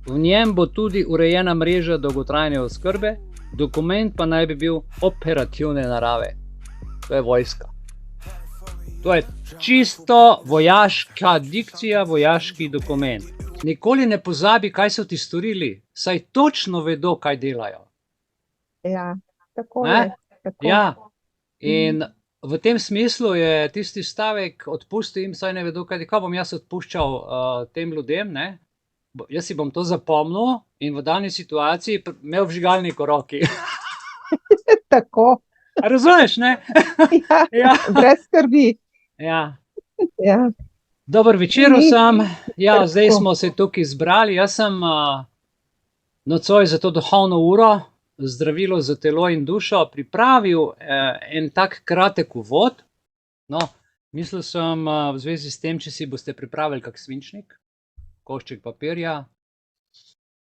V njem bo tudi urejena mreža dolgotrajne oskrbe, dokument pa naj bi bil operativne narave. To je vojska. To je čisto vojaška dikcija, vojaški dokument. Nikoli ne pozabi, kaj so ti storili, saj točno vedo, kaj delajo. Ja, tako Ne? je. Tako. Ja, in v tem smislu je tisti stavek odpusti jim, saj ne vedo, kaj bom jaz odpuščal tem ljudem, ne? Jaz si bom to zapomnil in v dani situaciji imel vžigalnik v roki. Tako. A razumeš, ne? Ja, Ja. brez skrbi. Ja. Ja. Dober večer vsem. Ja, Tako. zdaj smo se tukaj zbrali. Jaz sem nocoj za to duhovno uro, zdravilo za telo in dušo, pripravil en tak kratek uvod. No, mislil sem v zvezi s tem, če si boste pripravili kak svinčnik, košček papirja.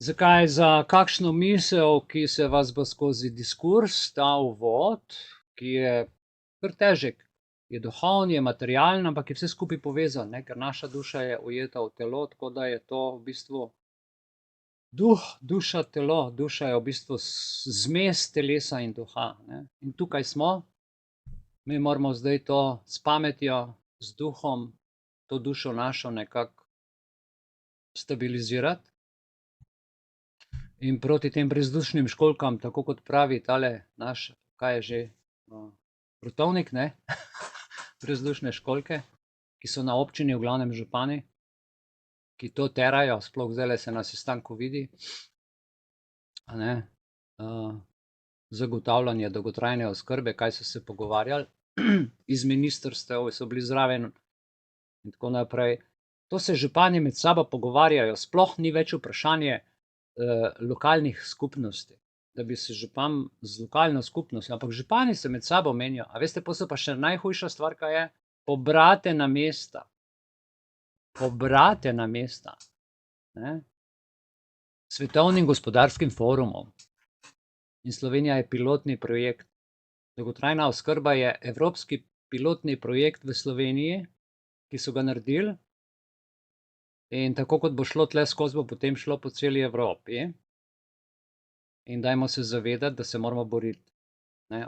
Zakaj? Za kakšno misel, ki se vas bo skozi diskurs, ta uvod, ki je kar težek, je duhovni, je materialen, ampak je vse skupaj povezan, ne? Ker naša duša je ujeta v telo, tako da je to v bistvu duh, duša, telo. Duša je v bistvu zmes telesa in duha, ne? In tukaj smo, mi moramo zdaj to s pametjo, z duhom, to dušo našo nekako stabilizirati. In proti tem brezdušnim školjkam, tako kot pravi tale naš, kaj je že, Rutovnik, ne? Brezdušne školjke, ki so na občini v glavnem župani, ki to terajo, sploh zdajle se na sestanku vidi, a ne, zagotavljanje dolgotrajne oskrbe, kaj so se pogovarjali, iz ministrstev so bili zraven in tako naprej. To se župani med sabo pogovarjajo, sploh ni več vprašanje lokalnih skupnosti, da bi se župan z lokalno skupnostjo, ampak župani se med sabo menijo. A veste, pol so pa še najhujša stvar, kaj je? Pobratena mesta. Pobratena mesta, ne? Svetovnim gospodarskim forumom. In Slovenija je pilotni projekt. Dolgotrajna oskrba je evropski pilotni projekt v Sloveniji, ki so ga naredili. In tako kot bo šlo tle skozi, bo potem šlo po celi Evropi. In dajmo se zavedati, da se moramo boriti. Ne,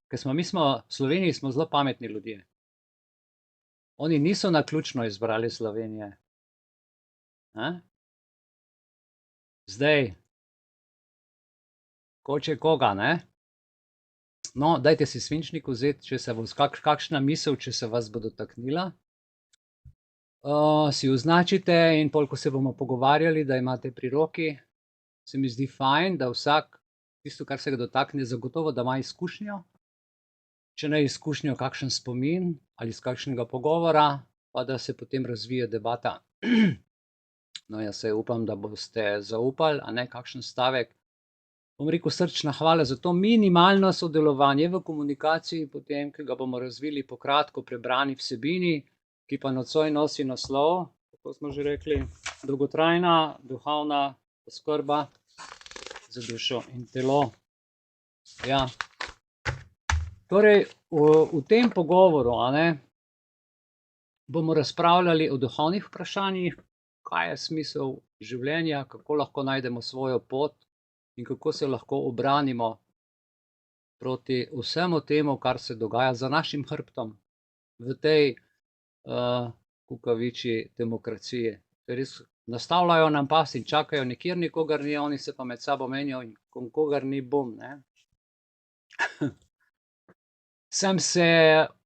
ker mi smo, v Sloveniji smo zelo pametni ljudje. Oni niso naključno izbrali Slovenije. Ne? Zdaj, koče koga, ne? No, dajte si svinčnik vzeti, če se bo kakšna misel, če se vas bo dotaknila. Si označite in pol, ko se bomo pogovarjali, da imate pri roki, se mi zdi fajn, da vsak tisto, kar se ga dotakne, zagotovo, da ima izkušnjo. Če ne izkušnjo, kakšen spomin ali iz kakšnega pogovora, pa da se potem razvije debata. No, jaz se upam, da boste zaupali, a ne kakšen stavek. Bom rekel srčna hvala za to minimalno sodelovanje v komunikaciji, potem, ki ga bomo razvili po kratko prebrani vsebini, ki pa nocoj nosi naslov, kako smo že rekli, dolgotrajna duhovna oskrba za dušo in telo. Ja. Torej, v tem pogovoru, a ne, bomo razpravljali o duhovnih vprašanjih, kaj je smisel življenja, kako lahko najdemo svojo pot in kako se lahko ubranimo proti vsemu temu, kar se dogaja za našim hrbtom v tej kukavičji demokraciji. Res nastavljajo nam pas in čakajo, nikjer nikogar ni, oni se pa med sabo menijo in kogar ni, bom, ne. Sem se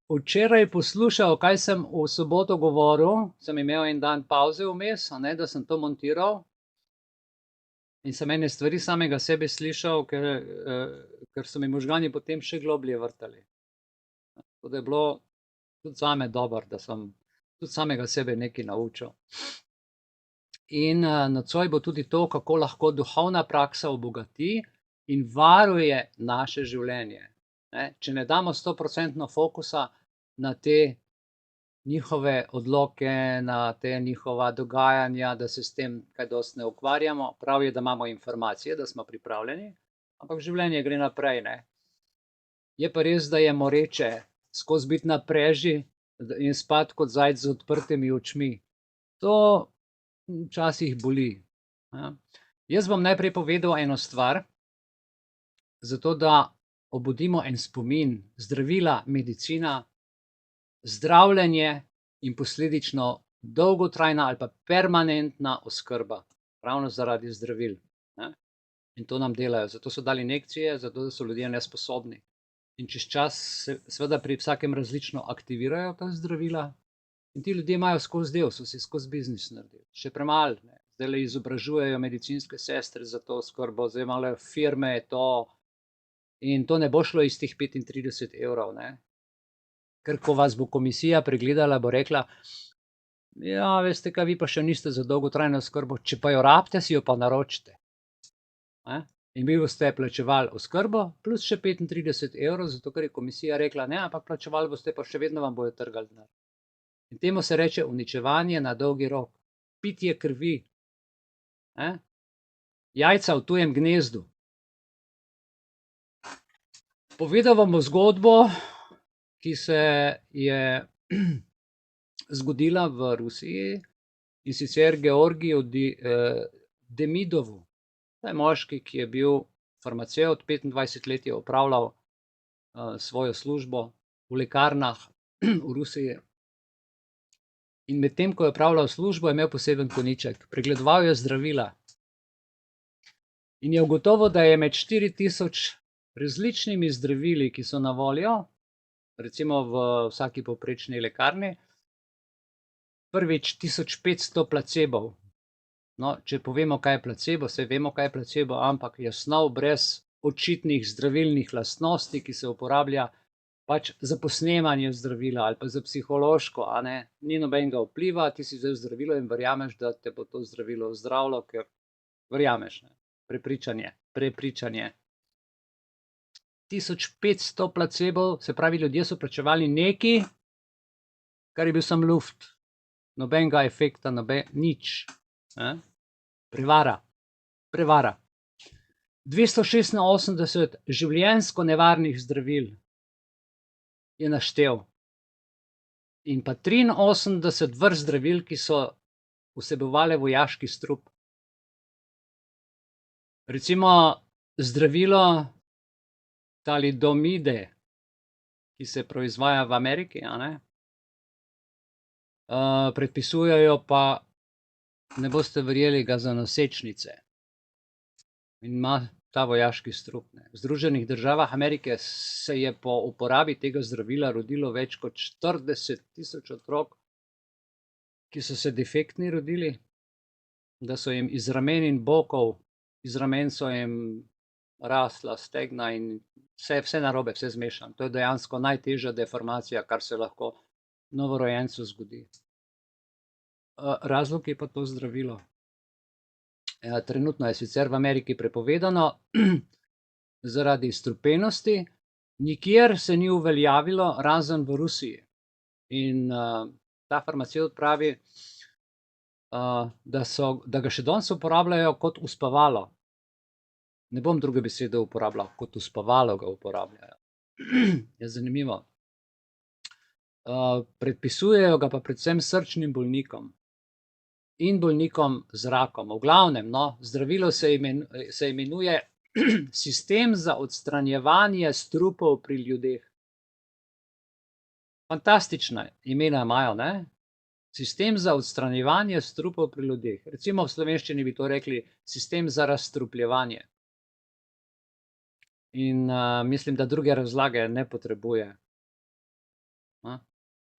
včeraj poslušal, kaj sem v soboto govoril, sem imel en dan pavze vmes, a ne, da sem to montiral. In sem ene stvari samega sebe slišal, ker so mi možgani potem še globlje vrtali. Tako da je bilo tudi zame dobro, da sem tudi samega sebe nekaj naučil. In nocoj bo tudi to, kako lahko duhovna praksa obogati in varuje naše življenje. Ne? Če ne damo 100% fokusa na te njihove odloke, na te njihova dogajanja, da se s tem kaj dosti ne ukvarjamo. Prav je, da imamo informacije, da smo pripravljeni, ampak življenje gre naprej, ne. Je pa res, da je moreče skozi biti na preži in spati kot zajec z odprtimi očmi. To včasih boli. Ja. Jaz bom najprej povedal eno stvar, zato da obudimo en spomin, zdravila, medicina, zdravljenje in posledično dolgotrajna ali pa permanentna oskrba, ravno zaradi zdravil, ne. In to nam delajo, zato so dali injekcije, zato da so ljudje nesposobni. In čez čas se seveda pri vsakem različno aktivirajo ta zdravila in ti ljudje imajo skozi del, so si skozi biznis naredili. Še premalo, ne. Zdajle izobražujejo medicinske sestre za to oskrbo, zdaj imajo firme to in to ne bo šlo iz teh 35 evrov, ne. Ker ko vas bo komisija pregledala, bo rekla: "Ja, veste kaj, vi pa še niste za dolgotrajno oskrbo, če pa jo rabite, si jo pa naročite." Ne. In vi boste plačevali oskrbo plus še 35 evrov, zato ker je komisija rekla: "Ne, ampak plačevali boste, pa še vedno vam bojo trgali denar." In temu se reče uničevanje na dolgi rok, pitje krvi, ne. Jajca v tujem gnezdu. Povedal vam bom zgodbo, ki se je zgodila v Rusiji, in sicer Georgiju Demidovu. To je moški, ki je bil farmacevt, 25 let je opravljal svojo službo v lekarnah v Rusiji. In medtem ko je opravljal službo, je imel poseben konjiček, pregledoval je zdravila. In je ugotovil, da je med 4000 različnimi zdravili, ki so na voljo, recimo v vsaki povprečni lekarni, prvič 1500 placebov. No, če povemo, kaj je placebo, saj vemo, kaj je placebo, ampak je snov brez očitnih zdravilnih lastnosti, ki se uporablja pač za posnemanje zdravila ali pa za psihološko, a ne, ni nobenega vpliva, ti si vzel zdravilo in verjameš, da te bo to zdravilo ozdravilo, ker verjameš, ne. Prepričanje. 1500 placebov, se pravi, ljudje so plačevali nekaj, kar je bil samo luft, nobenega efekta, nič, ne. Prevara. 286 življenjsko nevarnih zdravil je naštel in pa 83 vrst zdravil, ki so vsebovale vojaški strup. Recimo zdravilo talidomide, ki se proizvaja v Ameriki, a ne, predpisujejo pa, ne boste verjeli, ga za nosečnice in ima ta vojaški strup, ne. V Združenih državah Amerike se je po uporabi tega zdravila rodilo več kot 40 000 otrok, ki so se defektni rodili, da so jim iz ramen in bokov, iz ramen so jim rasla stegna in vse narobe, vse zmešano. To je dejansko najtežja deformacija, kar se lahko novorojencu zgodi. Razlog je pa to zdravilo. Trenutno je sicer v Ameriki prepovedano zaradi strupenosti, nikjer se ni uveljavilo, razen v Rusiji. In ta farmacevt pravi, da ga še danes uporabljajo kot uspavalo. Ne bom druge besede uporabljal, kot uspavalo ga uporabljajo. Je zanimivo. Predpisujejo ga pa predvsem srčnim bolnikom in bolnikom z rakom. V glavnem, no, zdravilo se imenuje sistem za odstranjevanje strupov pri ljudeh. Fantastična imena imajo, ne? Sistem za odstranjevanje strupov pri ljudeh. Recimo v slovenščini bi to rekli sistem za razstrupljevanje. In mislim, da druge razlage ne potrebuje.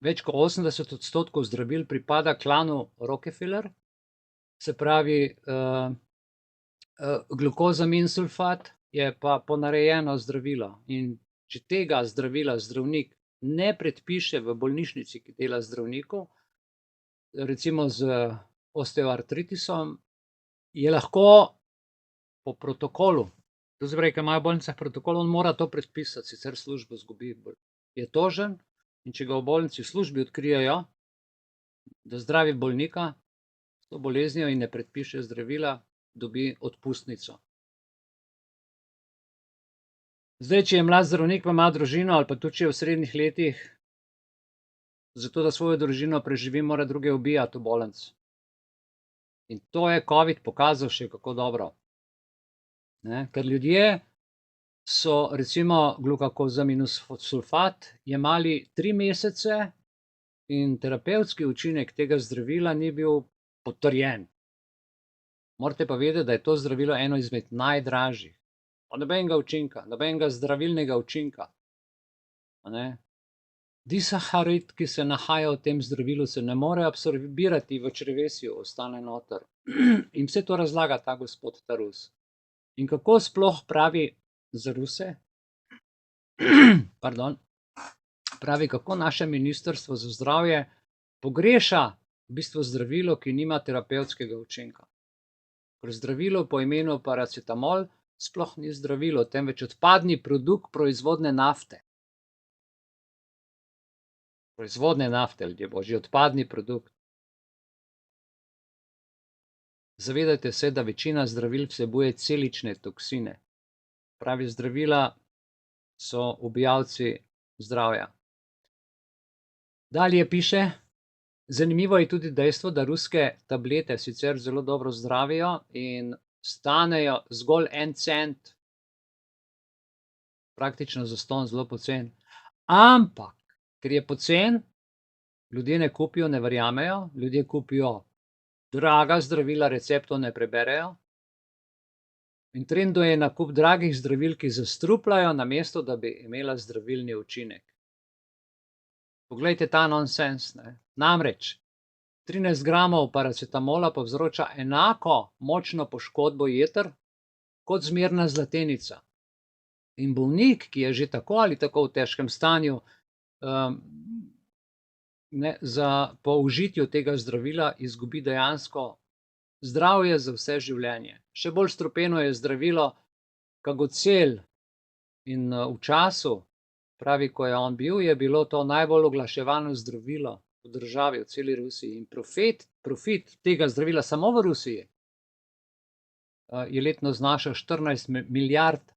Več kot 80% zdravil pripada klanu Rockefeller, se pravi, glukozamin sulfat je pa ponarejeno zdravilo. In če tega zdravila zdravnik ne predpiše v bolnišnici, ki dela zdravniku, recimo z osteoartritisom, je lahko po protokolu, to se pravi, ker imajo v bolnicah protokol, on mora to predpisati, sicer službo izgubi, je tožen. In če ga v bolnici v službi odkrijejo, da zdravi bolnika s to boleznijo in ne predpiše zdravila, dobi odpustnico. Zdaj, če je mlad zdravnik, pa ima družino, ali pa tudi, če je v srednjih letih, zato da svojo družino preživi, mora druge ubijati v bolnici. In to je COVID pokazal še kako dobro. Ne? Ker ljudje so recimo glukakozamino sulfat jemali 3 mesece in terapevtski učinek tega zdravila ni bil potrjen. Morate pa vedeti, da je to zdravilo eno izmed najdražjih. Nobenega učinka, nobenega zdravilnega učinka. Disaharid, ki se nahaja v tem zdravilu, se ne more absorbirati v črevesju, ostane noter. In vse to razlaga ta gospod, ta Rus. In kako sploh pravi za Ruse? Pardon. Pravi, kako naše ministrstvo za zdravje pogreša v bistvu zdravilo, ki nima terapevtskega učinka. Ker zdravilo po imenu paracetamol sploh ni zdravilo, temveč odpadni produkt proizvodne nafte. Proizvodne nafte, ljudje božji, odpadni produkt. Zavedajte se, da večina zdravil vsebuje celične toksine. Pravi, zdravila so ubijalci zdravja. Dalje piše, zanimivo je tudi dejstvo, da ruske tablete sicer zelo dobro zdravijo in stanejo zgolj 1 cent, praktično zastonj, zelo pocen. Ampak, ker je pocen, ljudje ne kupijo, ne verjamejo, ljudje kupijo draga zdravila, receptov ne preberejo. In trendno je nakup dragih zdravil, ki zastrupljajo, namesto da bi imela zdravilni učinek. Poglejte ta nonsens, ne. Namreč 13 gramov paracetamola povzroča enako močno poškodbo jeter kot zmerna zlatenica. In bolnik, ki je že tako ali tako v težkem stanju, po užitju tega zdravila izgubi dejansko zdravje za vse življenje. Še bolj strupeno je zdravilo Kagocel. In v času, pravi, ko je on bil, je bilo to najbolj oglaševano zdravilo v državi, v celi Rusiji. In profit tega zdravila samo v Rusiji je letno znašal 14 milijard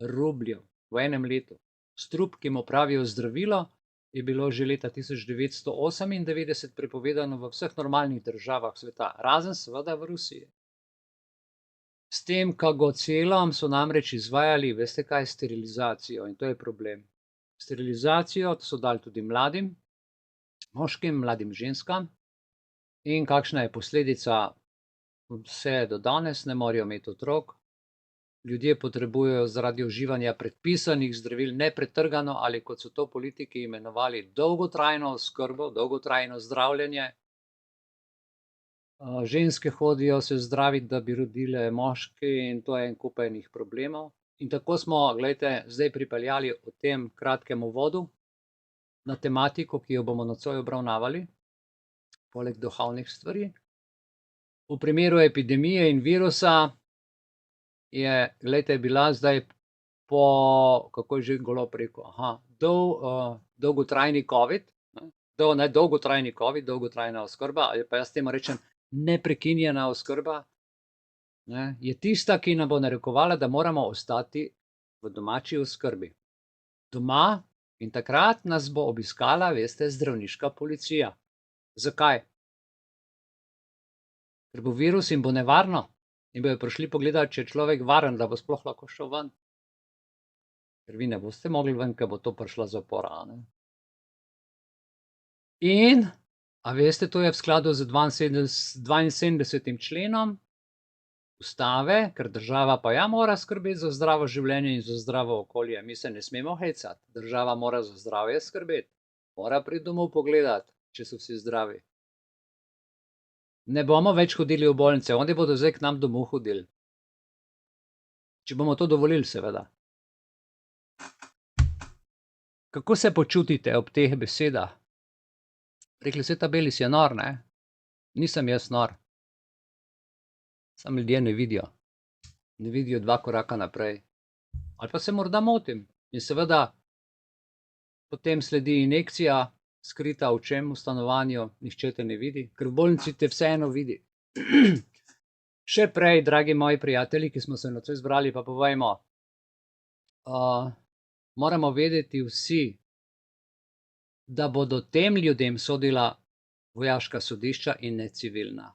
rubljev v enem letu. Strup, ki mu pravijo zdravilo, je bilo že leta 1998 prepovedano v vseh normalnih državah sveta, razen seveda v Rusiji. S tem Kagocelom so namreč izvajali, veste kaj, sterilizacijo, in to je problem. Sterilizacijo so dali tudi mladim moškim, mladim ženskam. In kakšna je posledica? Vse do danes ne morejo imeti otrok. Ljudje potrebujejo zaradi uživanja predpisanih zdravil nepretrgano, ali kot so to politiki imenovali, dolgotrajno oskrbo, dolgotrajno zdravljenje. Ženske hodijo se zdraviti, da bi rodile, moški, in to je en kup enih problemov. In tako smo, glejte, zdaj pripeljali v tem kratkem uvodu na tematiko, ki jo bomo nocoj obravnavali, poleg duhovnih stvari. V primeru epidemije in virusa je, glejte, bila zdaj po, kako je že Golob rekel, dolgotrajni COVID, dolgotrajni COVID, dolgotrajna oskrba, ali pa jaz temu rečem neprekinjena oskrba, je tista, ki nam bo narekovala, da moramo ostati v domači oskrbi. Doma, in takrat nas bo obiskala, veste, zdravniška policija. Zakaj? Ker bo virus in bo nevarno. In bojo prišli pogledati, če je človek varen, da bo sploh lahko šel ven. Ker vi ne boste mogli ven, ker bo to prišla zapora. In, a veste, to je v skladu z 72. členom Ustave, ker država pa ja mora skrbeti za zdravo življenje in za zdravo okolje. Mi se ne smemo hecati. Država mora za zdravje skrbeti. Mora priti domov pogledati, če so vsi zdravi. Ne bomo več hodili v bolnice, oni bodo zdaj k nam domov hodili. Če bomo to dovolili, seveda. Kako se počutite ob teh besedah? Rekli ste, ta Belis je nor, ne? Nisem jaz nor. Samo ljudje ne vidijo. Ne vidijo 2 koraka naprej. Ali pa se morda motim. In seveda potem sledi injekcija, skrita v čem? V stanovanju, nihče te ne vidi, ker v bolnici te vseeno vidi. Še prej, dragi moji prijatelji, ki smo se nocoj zbrali, pa povejmo, moramo vedeti vsi, da bodo tem ljudem sodila vojaška sodišča in ne civilna.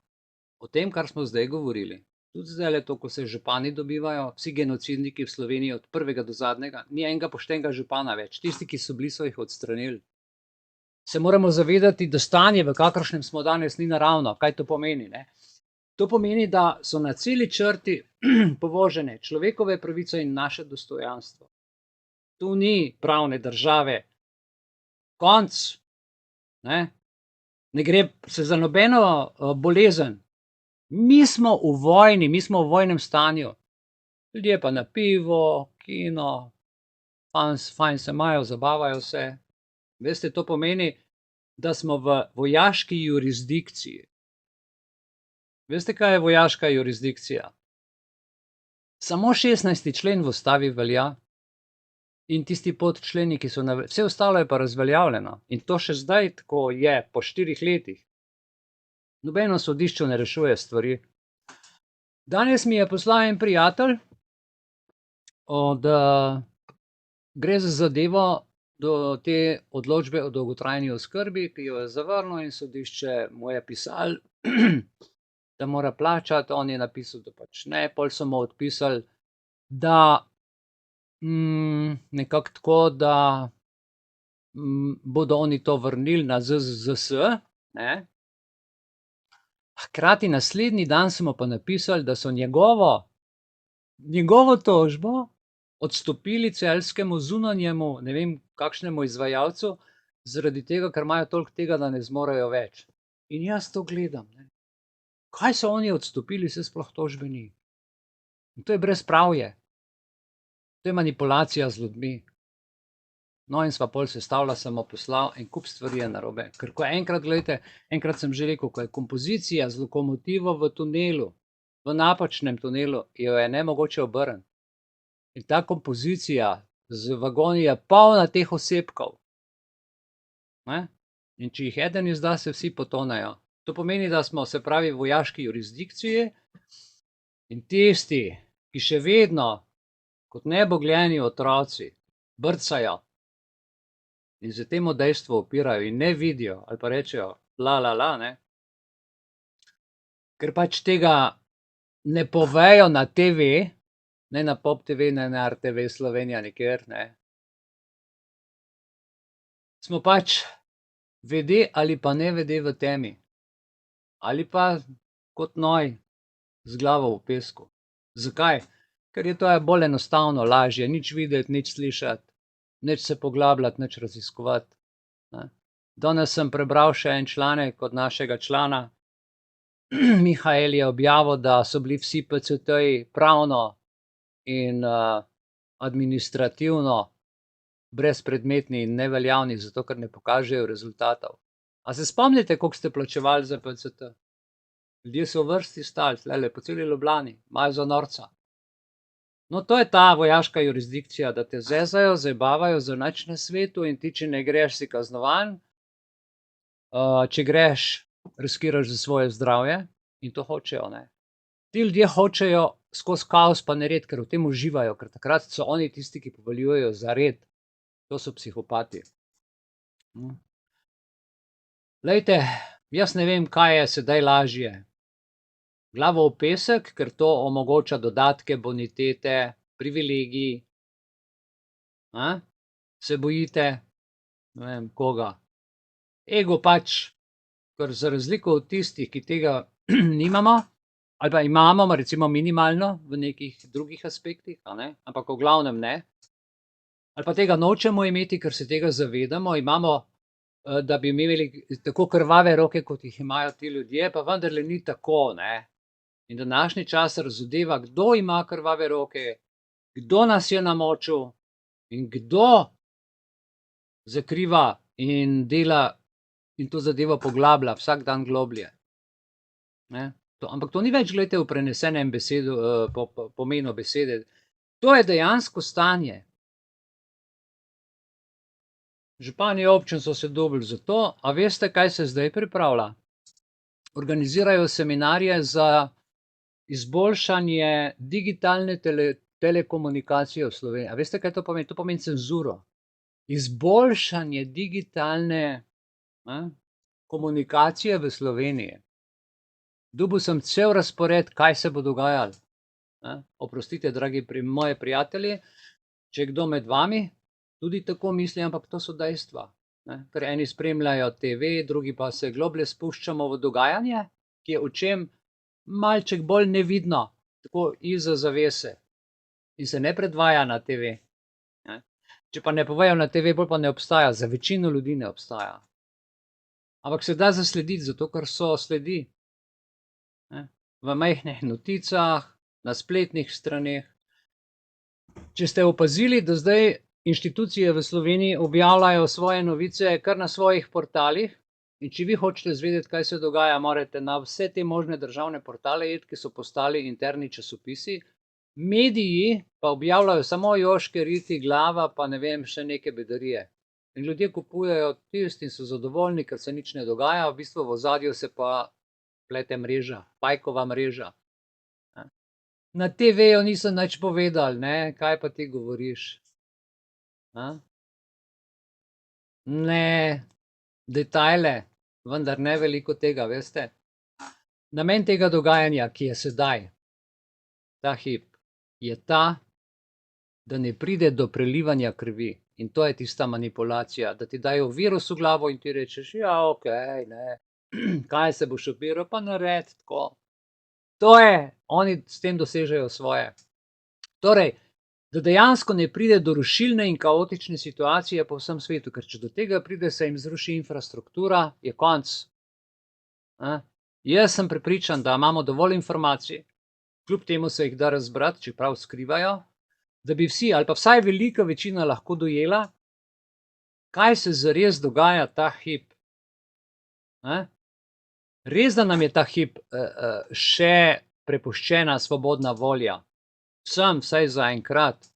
o tem, kar smo zdaj govorili. Tudi zdaj, to, ko se župani dobivajo, vsi genocidniki v Sloveniji, od prvega do zadnjega, ni enega poštenega župana več. Tisti, ki so bili, so jih odstranili. Se moramo zavedati, da stanje, v kakršnem smo danes, ni naravno. Kaj to pomeni? Ne? To pomeni, da so na celi črti povožene človekove pravice in naše dostojanstvo. Tu ni pravne države. Konc. Ne gre se za nobeno bolezen. Mi smo v vojni, mi smo v vojnem stanju. Ljudje pa na pivo, kino, fajn se imajo, zabavajo se. Veste, to pomeni, da smo v vojaški jurisdikciji. Veste, kaj je vojaška jurisdikcija? Samo 16. člen v ustavi velja in tisti podčleni, ki so vse ostalo je pa razveljavljeno. In to še zdaj tako je, po 4 letih. Nobeno sodišče ne rešuje stvari. Danes mi je poslal en prijatelj, da gre za zadevo do te odločbe o dolgotrajni oskrbi, ki jo je zavrnil in sodišče mu je pisalo, da mora plačati, on je napisal, da pač ne, pol so mu odpisali, da nekako tako, da bodo oni to vrnili na ZZZS, ne. Hkrati naslednji dan so mu pa napisali, da so njegovo tožbo odstopili celjskemu zunanjemu, ne vem kakšnemu izvajalcu, zaradi tega, ker imajo toliko tega, da ne zmorejo več. In jaz to gledam. Ne. Kaj so oni odstopili, se sploh tožbe ni. In to je brezpravje. To je manipulacija z ljudmi. No, in sva pol sestavila, sem mu poslal, en kup stvari je narobe. Ker ko enkrat, gledajte, enkrat sem že rekel, ko je kompozicija z lokomotivo v tunelu, v napačnem tunelu, jo je nemogoče obrniti. In ta kompozicija z vagoni je polna teh osebkov. In če jih eden izda, se vsi potonejo. To pomeni, da smo, se pravi, v vojaški jurisdikciji in tisti, ki še vedno kot nebogljeni otroci brcajo in se temu dejstvu opirajo in ne vidijo ali pa rečejo ne, ker pač tega ne povejo na TV, ne na Pop TV, ne na RTV Slovenija, nikjer, ne. Smo pač vede ali pa ne vede v temi. Ali pa kot noj z glavo v pesku. Zakaj? Ker je to bolj enostavno, lažje, nič videti, nič slišati, nič se poglabljati, nič raziskovati. Danes sem prebral še en članek od našega člana, Mihael je objavil, da so bili vsi PCT-ji pravno in administrativno brezpredmetni in neveljavni, zato ker ne pokažejo rezultatov. A se spomnite, koliko ste plačevali za PCT? Ljudje so v vrsti stali, tlele, po celi Ljubljani, imajo za norca. No, to je ta vojaška jurisdikcija, da te zezajo, zabavajo za nič na svetu in ti, če ne greš, si kaznovan. Če greš, riskiraš za svoje zdravje in to hočejo, ne. Ti ljudje hočejo skozi kaos pa nered, ker v tem uživajo, ker takrat so oni tisti, ki poveljujejo za red. To so psihopati. Glejte, jaz ne vem, kaj je sedaj lažje. Glavo v pesek, ker to omogoča dodatke, bonitete, privilegiji. Se bojite? Ne vem, koga. Ego pač, ker za razliko od tistih, ki tega nimamo, ali pa imamo, recimo minimalno, v nekih drugih aspektih, ampak v glavnem ne. Ali pa tega nočemo imeti, ker se tega zavedamo, imamo, da bi imeli tako krvave roke, kot jih imajo ti ljudje, pa vendarle ni tako, ne. In današnji čas razodeva, kdo ima krvave roke, kdo nas je namočil in kdo zakriva in dela in to zadevo poglablja vsak dan globlje. Ampak to ni več, glejte, v prenesenem pomenu besede. To je dejansko stanje. Župani občin so se dobili za to, a veste, kaj se zdaj pripravlja? Organizirajo seminarje za izboljšanje digitalne telekomunikacije v Sloveniji. A veste, kaj to pomeni? To pomeni cenzuro. Izboljšanje digitalne komunikacije v Sloveniji. Dobil sem cel razpored, kaj se bo dogajalo. Oprostite, dragi moji prijatelji, če je kdo med vami tudi tako misli, ampak to so dejstva. Ker eni spremljajo TV, drugi pa se globlje spuščamo v dogajanje, ki je očem malček bolj nevidno, tako izza zavese in se ne predvaja na TV. Če pa ne povejo na TV, bolj pa ne obstaja, za večino ljudi ne obstaja. Ampak se da zaslediti, zato ker so sledi. V majhnih noticah, na spletnih straneh. Če ste opazili, da zdaj inštitucije v Sloveniji objavljajo svoje novice kar na svojih portalih, in če vi hočete zvedeti, kaj se dogaja, morate na vse te možne državne portale iti, ki so postali interni časopisi. Mediji pa objavljajo samo joške, riti, glava, pa ne vem, še neke bedarije. In ljudje kupujejo tisti in so zadovoljni, ker se nič ne dogaja, v bistvu v ozadju se pa plete mreža, pajkova mreža. Na TV-ju niso nič povedali, ne, kaj pa ti govoriš? Ne, detajle, vendar ne veliko tega, veste. Namen tega dogajanja, ki je sedaj, ta hip, je ta, da ne pride do prelivanja krvi. In to je tista manipulacija, da ti dajo virus v glavo in ti rečeš, ja, okej, ne, kaj se boš opiral, pa nared tako. To je, oni s tem dosežejo svoje. Torej, da dejansko ne pride do rušilne in kaotične situacije po vsem svetu, ker če do tega pride, se jim zruši infrastruktura, je konc. Jaz sem prepričan, da imamo dovolj informacij, kljub temu se jih da razbrati, čeprav skrivajo, da bi vsi ali pa vsaj velika večina lahko dojela, kaj se zares dogaja ta hip. Res, da nam je ta hip še prepuščena svobodna volja. Vsem, vsaj zaenkrat.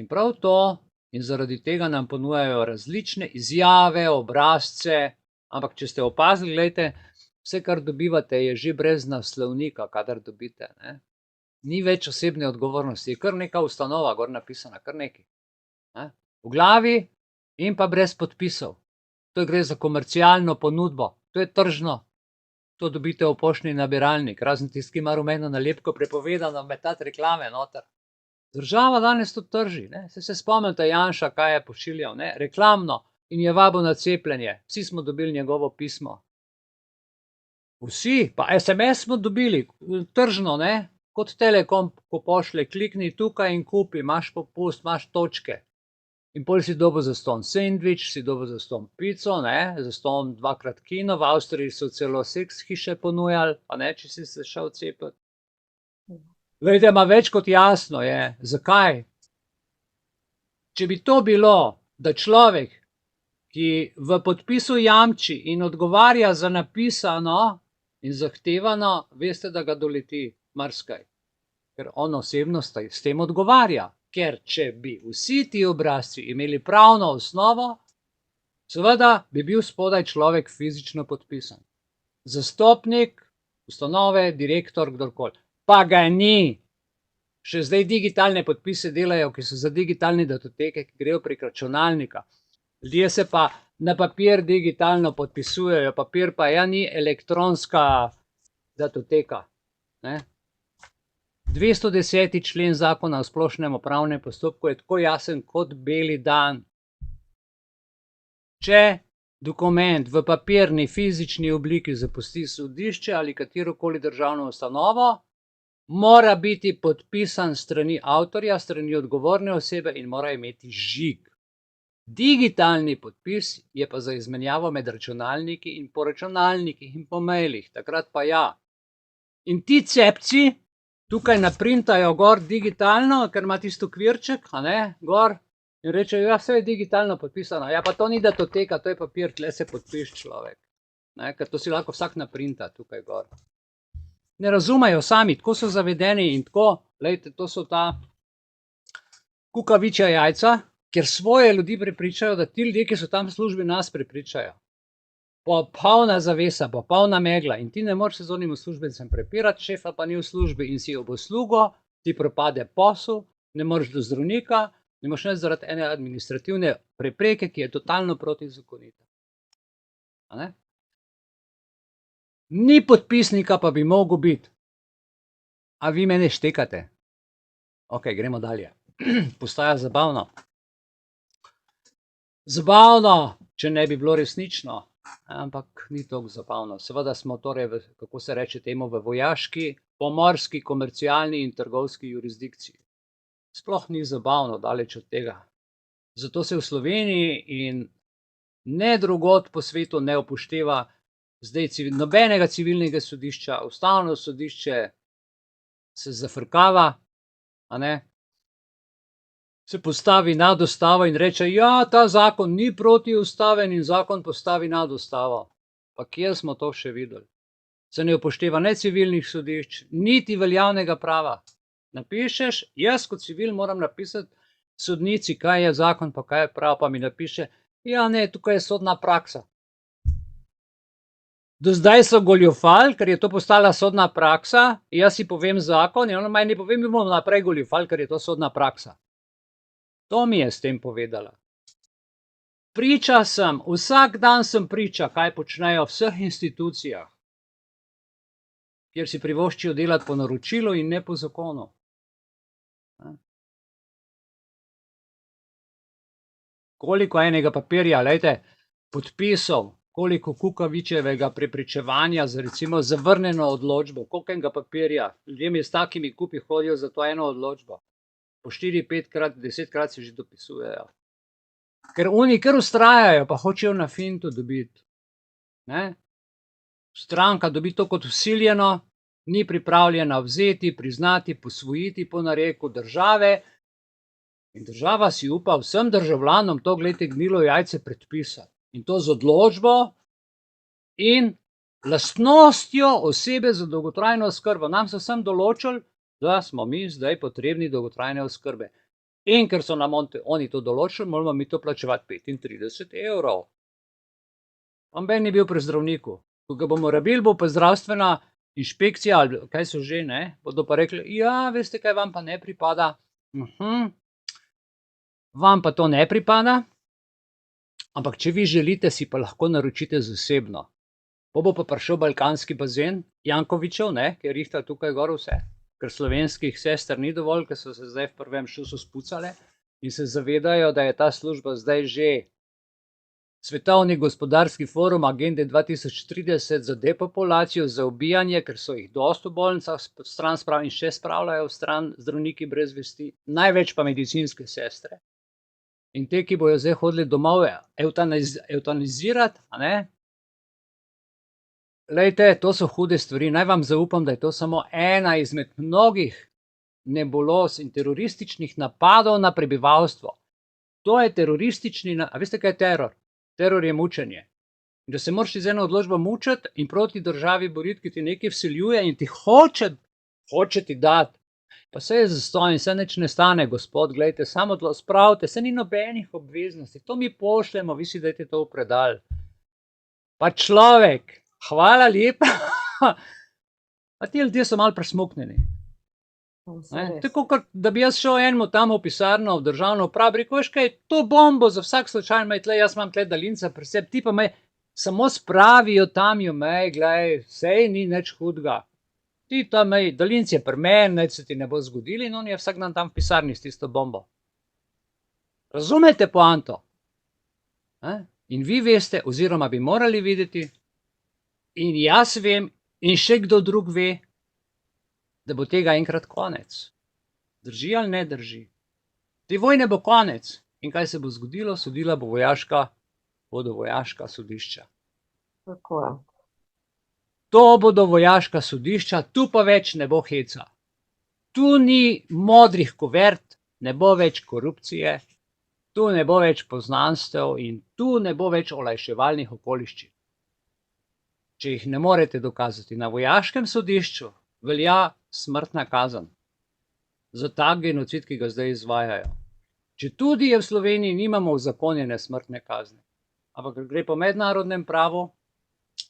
In prav to, in zaradi tega nam ponujajo različne izjave, obrazce, ampak če ste opazili, glejte, vse, kar dobivate, je že brez naslovnika, kadar dobite. Ni več osebne odgovornosti, je kar neka ustanova gor napisana, kar nekaj. V glavi in pa brez podpisov. To gre za komercialno ponudbo, to je tržno. To dobite v poštni nabiralnik, razen tisti, ki ima rumeno nalepko, prepovedano metati reklame noter. Država danes to trži, se spomnite Janša, kaj je pošiljal, reklamno, in je vabil na cepljenje. Vsi smo dobili njegovo pismo. Vsi, pa SMS smo dobili, tržno, kot Telekom, ko pošle, klikni tukaj in kupi, imaš popust, imaš točke. In pol si dobil zastonj sendvič, si dobil zastonj pico, zastonj 2x kino, v Avstriji so celo seks hiše ponujali, pa če si se šel cepiti. Glejte, ima več kot jasno je, zakaj? Če bi to bilo, da človek, ki v podpisu jamči in odgovarja za napisano in zahtevano, veste, da ga doleti marsikaj. Ker on osebno s tem odgovarja. Ker če bi vsi ti obrazci imeli pravno osnovo, seveda bi bil spodaj človek fizično podpisan. Zastopnik, ustanove, direktor, kdorkoli. Pa ga ni. Še zdaj digitalne podpise delajo, ki so za digitalne datoteke, ki grejo prek računalnika. Ljudje se pa na papir digitalno podpisujejo, papir pa ni elektronska datoteka. 210. člen zakona o splošnem upravnem postopku je tako jasen kot beli dan. Če dokument v papirni fizični obliki zapusti sodišče ali katerokoli državno ustanovo, mora biti podpisan strani avtorja, strani odgovorne osebe in mora imeti žig. Digitalni podpis je pa za izmenjavo med računalniki in po računalnikih in po mailih, takrat pa ja. In ti cepci tukaj naprintajo gor digitalno, ker ima tisto kvirček, gor, in rečejo, ja, vse je digitalno podpisano. Ja, pa to ni datoteka, to je papir, tle se podpiš človek. Ker to si lahko vsak naprinta tukaj gor. Ne razumejo sami, tako so zavedeni in tako, lejte, to so ta kukavičja jajca, ker svoje ljudi prepričajo, da ti ljudje, ki so tam v službi, nas prepričajo. Popolna zavesa, popolna megla in ti ne moreš se z onim uslužbencem prepirati, šefa pa ni v službi in si ob uslugo, ti propade posel, ne moreš do zdravnika, ne moreš ne zaradi ene administrativne prepreke, ki je totalno protizakonita. Ni podpisnika, pa bi mogel biti. A vi mene štekate? Ok, gremo dalje. Postaja zabavno. Zabavno, če ne bi bilo resnično, ampak ni toliko zabavno. Seveda smo torej, kako se reče temu, v vojaški, pomorski, komercialni in trgovski jurisdikciji. Sploh ni zabavno, daleč od tega. Zato se v Sloveniji in ne drugod po svetu ne upošteva zdaj nobenega civilnega sodišča. Ustavno sodišče se zafrkava, a ne? Se postavi nad ustavo in reče, ja, ta zakon ni protiustaven in zakon postavi nad ustavo. Pa kje smo to še videli? Se ne upošteva ne civilnih sodišč, niti veljavnega prava. Napišeš, jaz kot civil moram napisati sodnici, kaj je zakon, pa kaj je prav, pa mi napiše, ja ne, tukaj je sodna praksa. Do zdaj so goljufali, ker je to postala sodna praksa, jaz si povem zakon in ona maj ne povem, mi bomo naprej goljufali, ker je to sodna praksa. To mi je s tem povedala. Priča sem, vsak dan sem priča, kaj počnejo v vseh institucijah, kjer si privoščijo delati po naročilu in ne po zakonu. Koliko enega papirja, lejte, podpisov, koliko kukavičevega prepričevanja za recimo zavrnjeno odločbo, koliko enega papirja, ljudje s takimi kupi hodijo za to eno odločbo. Po 4, 5 krat, 10 krat se že dopisujejo. Ker oni kar ustrajajo, pa hočejo na fintu dobiti. Stranka dobi to kot vsiljeno, ni pripravljena vzeti, priznati, posvojiti po nareku države in država si upa vsem državljanom to, glejte, gnilo jajce predpisati. In to z odločbo in lastnostjo osebe za dolgotrajno oskrbo. Nam so vsem določili, da smo mi zdaj potrebni dolgotrajne oskrbe. In ker so nam oni to določili, moramo mi to plačevati 35 evrov. Noben ni bil pri zdravniku. Ko ga bomo rabili, bo pa zdravstvena inšpekcija, ali kaj so že, ne, bodo pa rekli, ja, veste kaj, vam pa ne pripada. Vam pa to ne pripada, ampak če vi želite, si pa lahko naročite zasebno. Bo pa prišel balkanski bazen Jankovičev, ne, ki rihta tukaj gor vse. Ker slovenskih sester ni dovolj, ker so se zdaj v prvem šusu spucale in se zavedajo, da je ta služba zdaj že Svetovni gospodarski forum agende 2030 za depopulacijo, za ubijanje, ker so jih dosti v bolnicah stran spravili in še spravljajo stran zdravniki brez vesti, največ pa medicinske sestre. In te, ki bojo zdaj hodili domov evtanizirati, a ne? Lejte, to so hude stvari, naj vam zaupam, da je to samo ena izmed mnogih nebuloz in terorističnih napadov na prebivalstvo. To je teroristični, a veste kaj je teror? Teror je mučenje. Da se moraš z eno odločbo mučiti in proti državi boriti, ki ti nekaj vsiljuje in ti hoče ti dati. Pa se je zastonj, se nič ne stane, gospod, gledajte, samo spravite, se ni nobenih obveznosti, to mi pošljemo, vi si dajte to v predal. Pa človek, hvala lepa, pa ti ljudje so malo presmuknjeni. Tako, da bi jaz šel enemu tam v pisarno, v državno upravo, rekel, veš kaj, to bombo za vsak slučaj imaj tle, jaz imam tle daljinca pri sebi, ti pa me samo spravijo tam jo mej, glej, sej ni nič hudega. Ti tam mej, daljinc je pri meni, nič se ti ne bo zgodili in on je vsak dan tam v pisarni s tisto bombo. Razumete poanto? In vi veste, oziroma bi morali videti, in jaz vem, in še kdo drug ve, da bo tega enkrat konec. Drži ali ne drži? Te vojne bo konec. In kaj se bo zgodilo? Sodila bo bodo vojaška sodišča. Tako je. To bodo vojaška sodišča, tu pa več ne bo heca. Tu ni modrih kuvert, ne bo več korupcije, tu ne bo več poznanstev in tu ne bo več olajševalnih okoliščin. Če jih ne morete dokazati na vojaškem sodišču, velja smrtna kazen za tak genocid, ki ga zdaj izvajajo. Če tudi je v Sloveniji nimamo uzakonjene smrtne kazni, ampak gre po mednarodnem pravu,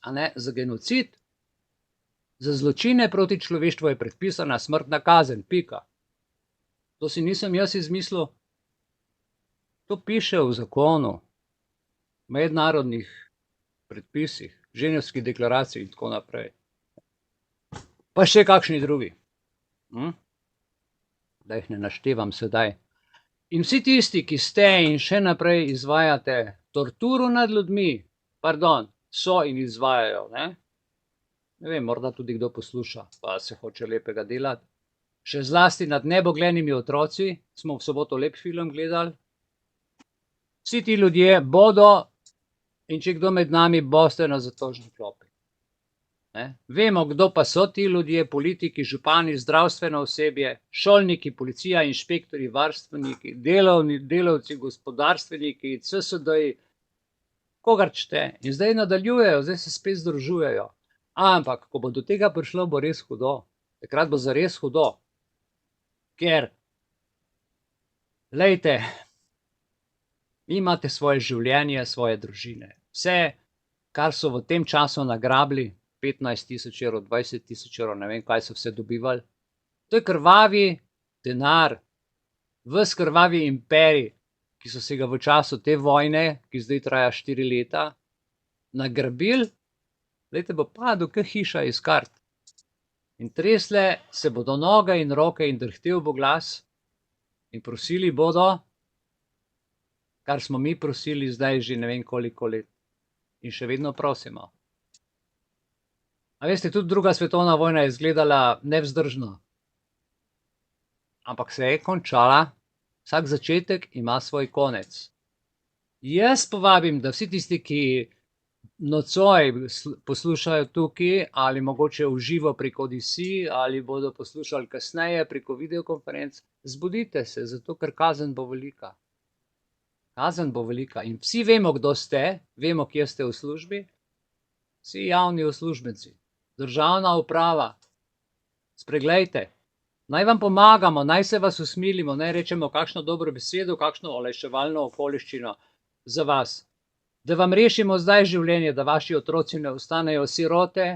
a ne, za genocid, za zločine proti človeštvu je predpisana smrtna kazen, pika. To si nisem jaz izmislil, to piše v zakonu, v mednarodnih predpisih. Ženevski deklaraciji in tako naprej. Pa še kakšni drugi. Da jih ne naštevam sedaj. In vsi tisti, ki ste in še naprej izvajate torturo nad ljudmi, so in izvajajo, ne vem, morda tudi kdo posluša, pa se hoče lepega delati, še zlasti nad neboglenimi otroci, smo v soboto lep film gledali. Vsi ti ljudje bodo, in če kdo med nami, boste na zatožni klopi. Vemo, kdo pa so ti ljudje, politiki, župani, zdravstveno osebje, šolniki, policija, inšpektori, varstveniki, delavci, gospodarstveniki, CSD-ji, kogarčete. In zdaj nadaljujejo, zdaj se spet združujejo. Ampak, ko bo do tega prišlo, bo res hudo. Takrat bo zares hudo. Ker, lejte, imate svoje življenje, svoje družine. Vse, kar so v tem času nagrabili, 15 000 evrov, 20 000 evrov, ne vem, kaj so vse dobivali. To je krvavi denar, ves krvavi imperij, ki so se ga v času te vojne, ki zdaj traja 4 leta, nagrabili, lejte, bo padel kot hiša iz kart. In tresle se bodo noge in roke in drhtel bo glas in prosili bodo, kar smo mi prosili zdaj že ne vem koliko let. In še vedno prosimo. A veste, tudi druga svetovna vojna je izgledala nevzdržno. Ampak se je končala, vsak začetek ima svoj konec. Jaz povabim, da vsi tisti, ki nocoj poslušajo tukaj, ali mogoče v živo preko DC, ali bodo poslušali kasneje preko videokonferenc, zbudite se, zato ker kazen bo velika. Kazen bo velika. In vsi vemo, kdo ste, vemo, kje ste v službi, vsi javni uslužbenci. Državna uprava, spreglejte, naj vam pomagamo, naj se vas usmilimo, naj rečemo kakšno dobro besedo, kakšno olajševalno okoliščino za vas, da vam rešimo zdaj življenje, da vaši otroci ne ostanejo sirote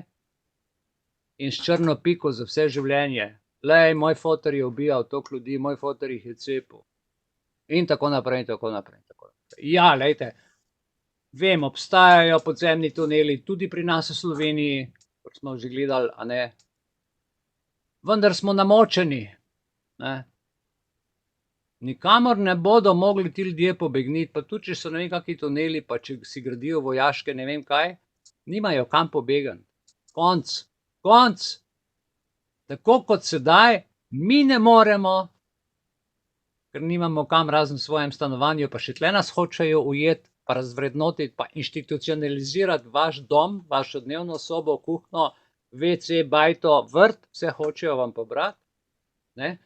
in s črno piko za vse življenje. Lej, moj foter je ubijal toliko ljudi, moj foter jih je cepil. In tako naprej, in tako naprej. Ja, lejte, vem, obstajajo podzemni tuneli tudi pri nas v Sloveniji, kot smo že gledali, a ne. Vendar smo namočeni, ne. Nikamor ne bodo mogli ti ljudje pobegniti, pa tudi, če so ne vem kakšni tuneli, pa če si gradijo vojaške ne vem kaj, nimajo kam pobegati. Konc. Konc. Tako kot sedaj, mi ne moremo, ker nimamo kam razen v svojem stanovanju, pa še tle nas hočejo ujeti, pa razvrednotiti, pa institucionalizirati vaš dom, vašo dnevno sobo, kuhinjo, WC, bajto, vrt, vse hočejo vam pobrati, ne.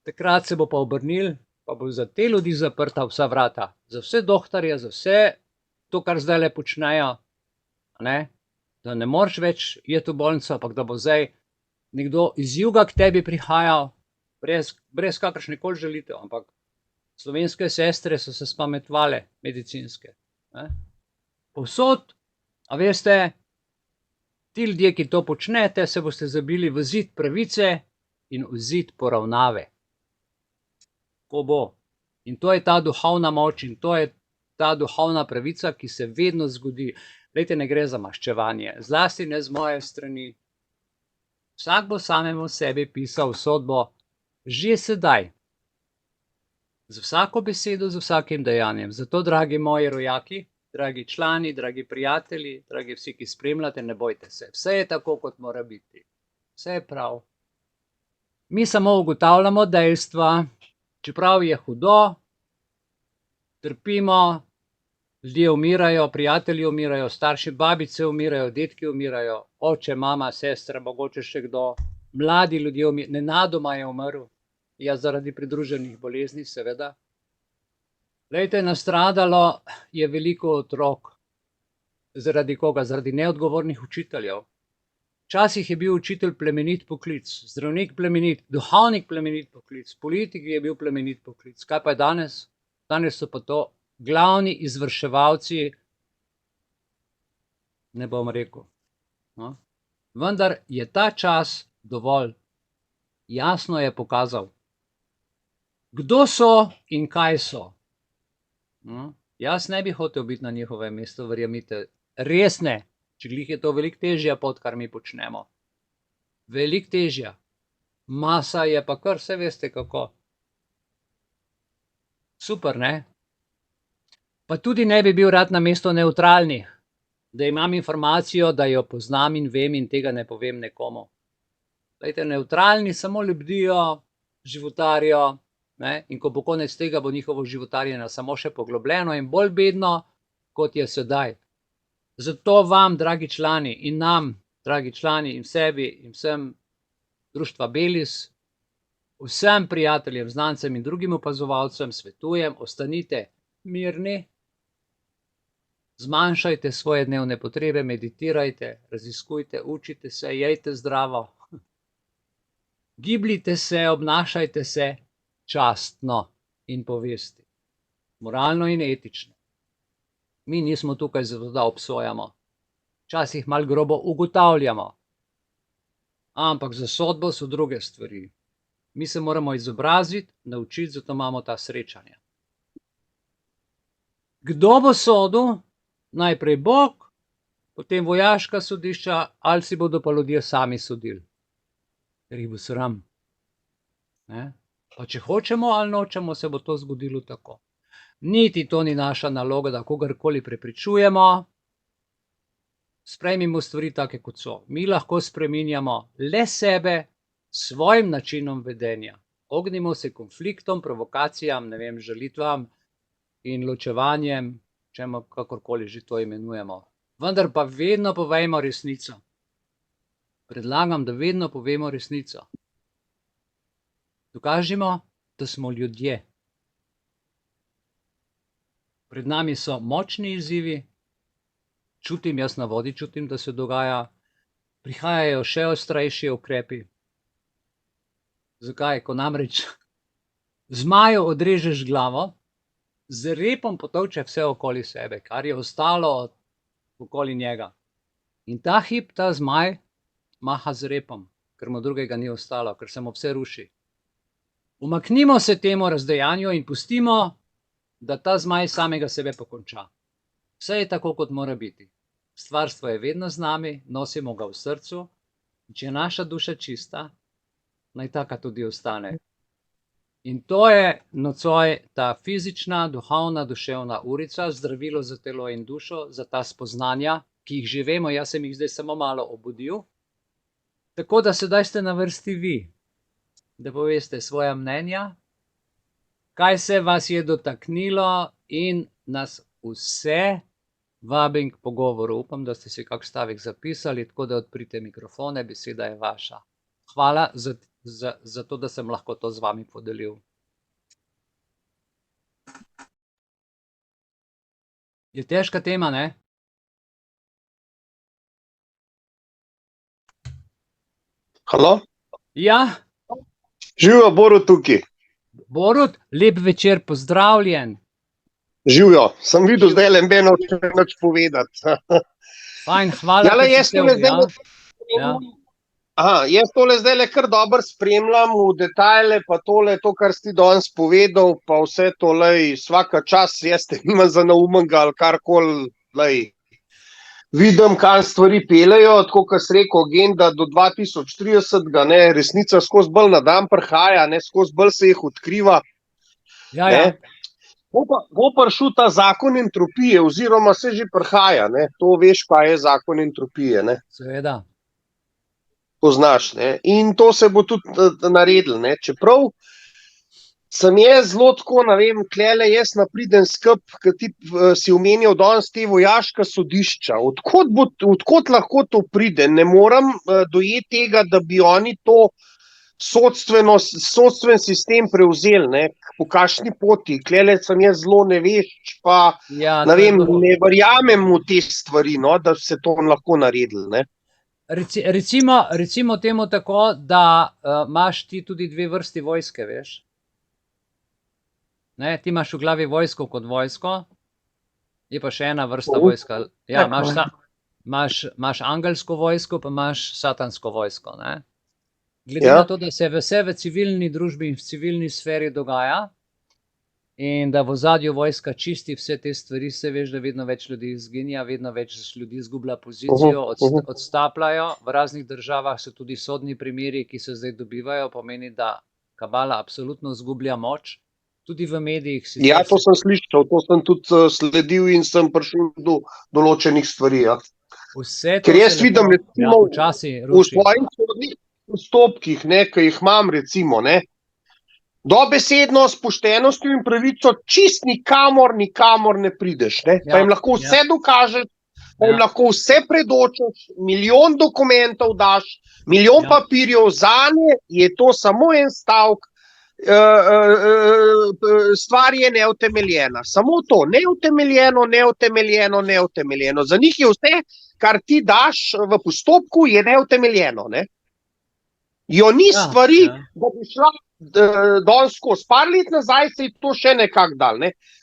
Takrat se bo pa obrnil, pa bo za te ljudi zaprta vsa vrata, za vse dohtarje, za vse to, kar zdajle počnejo, ne, da ne moreš več iti v bolnico, ampak da bo zdaj nekdo iz juga k tebi prihajal, brez kakršnekoli žalitev, ampak slovenske sestre so se spametovale, medicinske, ne. Povsod, a veste, ti ljudje, ki to počnete, se boste zabili v zid pravice in v zid poravnave. Ko bo. In to je ta duhovna moč in to je ta duhovna pravica, ki se vedno zgodi. Glejte, ne gre za maščevanje, zlasti ne z moje strani. Vsak bo samemu sebi pisal sodbo že sedaj. Z vsako besedo, z vsakim dejanjem. Zato, dragi moji rojaki, dragi člani, dragi prijatelji, dragi vsi, ki spremljate, ne bojte se. Vse je tako, kot mora biti. Vse je prav. Mi samo ugotavljamo dejstva, čeprav je hudo, trpimo, ljudje umirajo, prijatelji umirajo, starši, babice umirajo, dedki umirajo, oče, mama, sestra, mogoče še kdo, mladi ljudje umirajo, nenadoma je umrl, ja, zaradi pridruženih bolezni, seveda. Glejte, nastradalo je veliko otrok. Zaradi koga? Zaradi neodgovornih učiteljev. Včasih je bil učitelj plemenit poklic, zdravnik plemenit, duhovnik plemenit poklic, politik je bil plemenit poklic. Kaj pa je danes? Danes so pa to glavni izvrševalci, ne bom rekel, no. Vendar je ta čas dovolj. Jasno je pokazal, kdo so in kaj so. Jaz ne bi hotel biti na njihovem mestu, verjemite, res ne. Če glih je to veliko težja pot, kar mi počnemo. Veliko težja. Masa je pa kar, vse veste kako. Super, ne? Pa tudi ne bi bil rad na mesto neutralnih, da imam informacijo, da jo poznam in vem in tega ne povem nekomu. Glejte, neutralni samo lebdijo, životarijo, ne? In ko bo konec tega, bo njihovo životarjenje samo še poglobljeno in bolj bedno, kot je sedaj. Zato vam, dragi člani, in nam, dragi člani, in sebi, in vsem društva Belis, vsem prijateljem, znancem in drugim opazovalcem svetujem, ostanite mirni, zmanjšajte svoje dnevne potrebe, meditirajte, raziskujte, učite se, jejte zdravo, gibljite se, obnašajte se častno in povesti, moralno in etično. Mi nismo tukaj zato, da obsojamo, včasih malo grobo ugotavljamo, ampak za sodbo so druge stvari. Mi se moramo izobraziti, naučiti, zato imamo ta srečanja. Kdo bo sodil? Najprej Bog, potem vojaška sodišča, ali si bodo pa ljudje sami sodili. Ker jih bo sram. Ne? Pa če hočemo ali nočemo, se bo to zgodilo tako. Niti to ni naša naloga, da kogarkoli prepričujemo. Sprejmimo stvari take, kot so. Mi lahko spreminjamo le sebe s svojim načinom vedenja. Ognimo se konfliktom, provokacijam, ne vem, žalitvam in ločevanjem, čemu kakorkoli že to imenujemo. Vendar pa vedno povejmo resnico. Predlagam, da vedno povemo resnico. Dokažimo, da smo ljudje. Pred nami so močni izzivi, čutim, jaz na vodi čutim, da se dogaja, prihajajo še ostrejši ukrepi. Zakaj? Ko namreč zmaju odrežeš glavo, z repom potolče vse okoli sebe, kar je ostalo okoli njega. In ta hip, ta zmaj, maha z repom, ker mu drugega ni ostalo, ker se mu vse ruši. Umaknimo se temu razdejanju in pustimo, da ta zmaj samega sebe pokonča. Vse je tako, kot mora biti. Stvarstvo je vedno z nami, nosimo ga v srcu, in če je naša duša čista, naj taka tudi ostane. In to je nocoj ta fizična, duhovna, duševna urica, zdravilo za telo in dušo, za ta spoznanja, ki jih že vemo, jaz sem jih zdaj samo malo obudil. Tako da sedaj ste na vrsti vi, da poveste svoja mnenja, kaj se vas je dotaknilo in nas vse vabim k pogovoru. Upam, da ste si kak stavek zapisali, tako da odprite mikrofone, beseda je vaša. Hvala za to, da sem lahko to z vami podelil. Je težka tema, ne? Halo? Ja, Živijo, Borut tukaj. Borut, lep večer, pozdravljen. Živijo, sem videl zdaj le eno nič povedati. Fajn, hvala. Jale, jaz tole zdaj Ja. jaz tole zdaj kar dobro spremljam v detajle, pa tole, to, kar si danes povedal, pa vse tole, vsaka čas, jaz te nimam za naumenga ali karkoli, vidim, kam stvari pelejo, tako kot si rekel, agenda do 2030, ne, resnica skozi bolj na dan prihaja, ne, skozi bolj se jih odkriva. Ja, ja. Bo prišel ta zakon entropije, oziroma se že prihaja, ne, to veš, kaj je zakon entropije, ne. Seveda. Poznaš, ne, in to se bo tudi naredilo, ne, čeprav sem jaz zelo tako, ne vem, tlele jaz napridem skup, ker ti si omenjal danes te vojaška sodišča. Odkot lahko to pride? Ne morem dojeti tega, da bi oni to sodstven sistem prevzeli, ne, po kakšni poti. Tlele sem jaz zelo nevešč, pa Ja, ne vem, ne verjamem v te stvari, no, da se to lahko naredili, ne. Recimo temu tako, da imaš ti tudi dve vrsti vojske, veš. Ne, ti imaš v glavi vojsko kot vojsko, je pa še ena vrsta vojska. Ja, imaš angelsko vojsko, pa imaš satansko vojsko, ne. Glede na to, da se vse v civilni družbi in v civilni sferi dogaja, in da v ozadju vojska čisti vse te stvari, se veš, da vedno več ljudi izginja, vedno več ljudi izgublja pozicijo, odstapljajo. V raznih državah so tudi sodni primeri, ki se zdaj dobivajo, pomeni, da kabala absolutno izgublja moč. Tudi v medijih. Ja, to sem slišal, to sem tudi sledil in sem prišel do določenih stvari. Ja. Ker jaz vidim, recimo, v svojih sodnih postopkih, ki jih imam, recimo, dobesedno s poštenostjo in pravico čist nikamor ne prideš. Pa jim lahko vse dokažeš, pa jim lahko vse predočeš, milijon dokumentov daš, milijon papirjev, zanje je to samo en stavek, stvar je neutemeljena. Samo to, neutemeljeno. Za njih je vse, kar ti daš v postopku, je neutemeljeno. Jo ni stvari, da bi šla danes skozi. Par let nazaj se je to še nekako dal.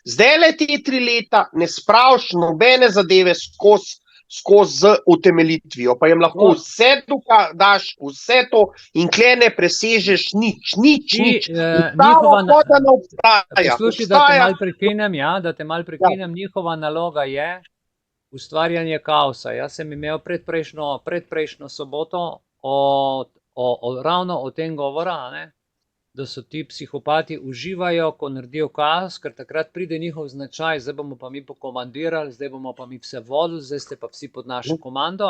Zdaj le te 3 leta ne spraviš nobene zadeve skozi z utemeljitvijo, pa jim lahko vse daš, vse to in kle ne presežeš nič. Poslušaj, da te mal prekinem, njihova naloga je ustvarjanje kaosa. Jaz sem imel predprejšnjo soboto ravno o tem govora, da so ti psihopati uživajo, ko naredijo kaos, ker takrat pride njihov značaj, zdaj bomo pa mi pokomandirali, zdaj bomo pa mi vse vodili, zdaj ste pa vsi pod našo komando.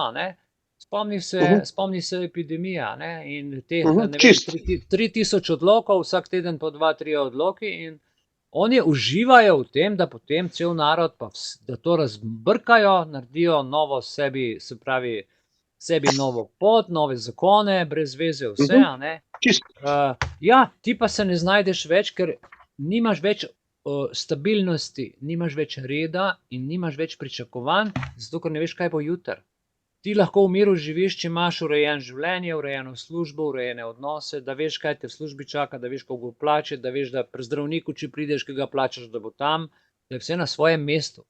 Spomni se epidemija in teh 3000 odlokov, vsak teden po 2-3 odloki in oni uživajo v tem, da potem cel narod, da to razbrkajo, naredijo novo sebi, se pravi, sebi novo pot, nove zakone, brez veze vse, ti pa se ne znajdeš več, ker nimaš več stabilnosti, nimaš več reda in nimaš več pričakovanj, zato ker ne veš, kaj bo jutri. Ti lahko v miru živiš, če imaš urejeno življenje, urejeno službo, urejene odnose, da veš, kaj te v službi čaka, da veš, koliko plače, da veš, da pri zdravniku, če prideš, ki ga plačaš, da bo tam, da je vse na svojem mestu.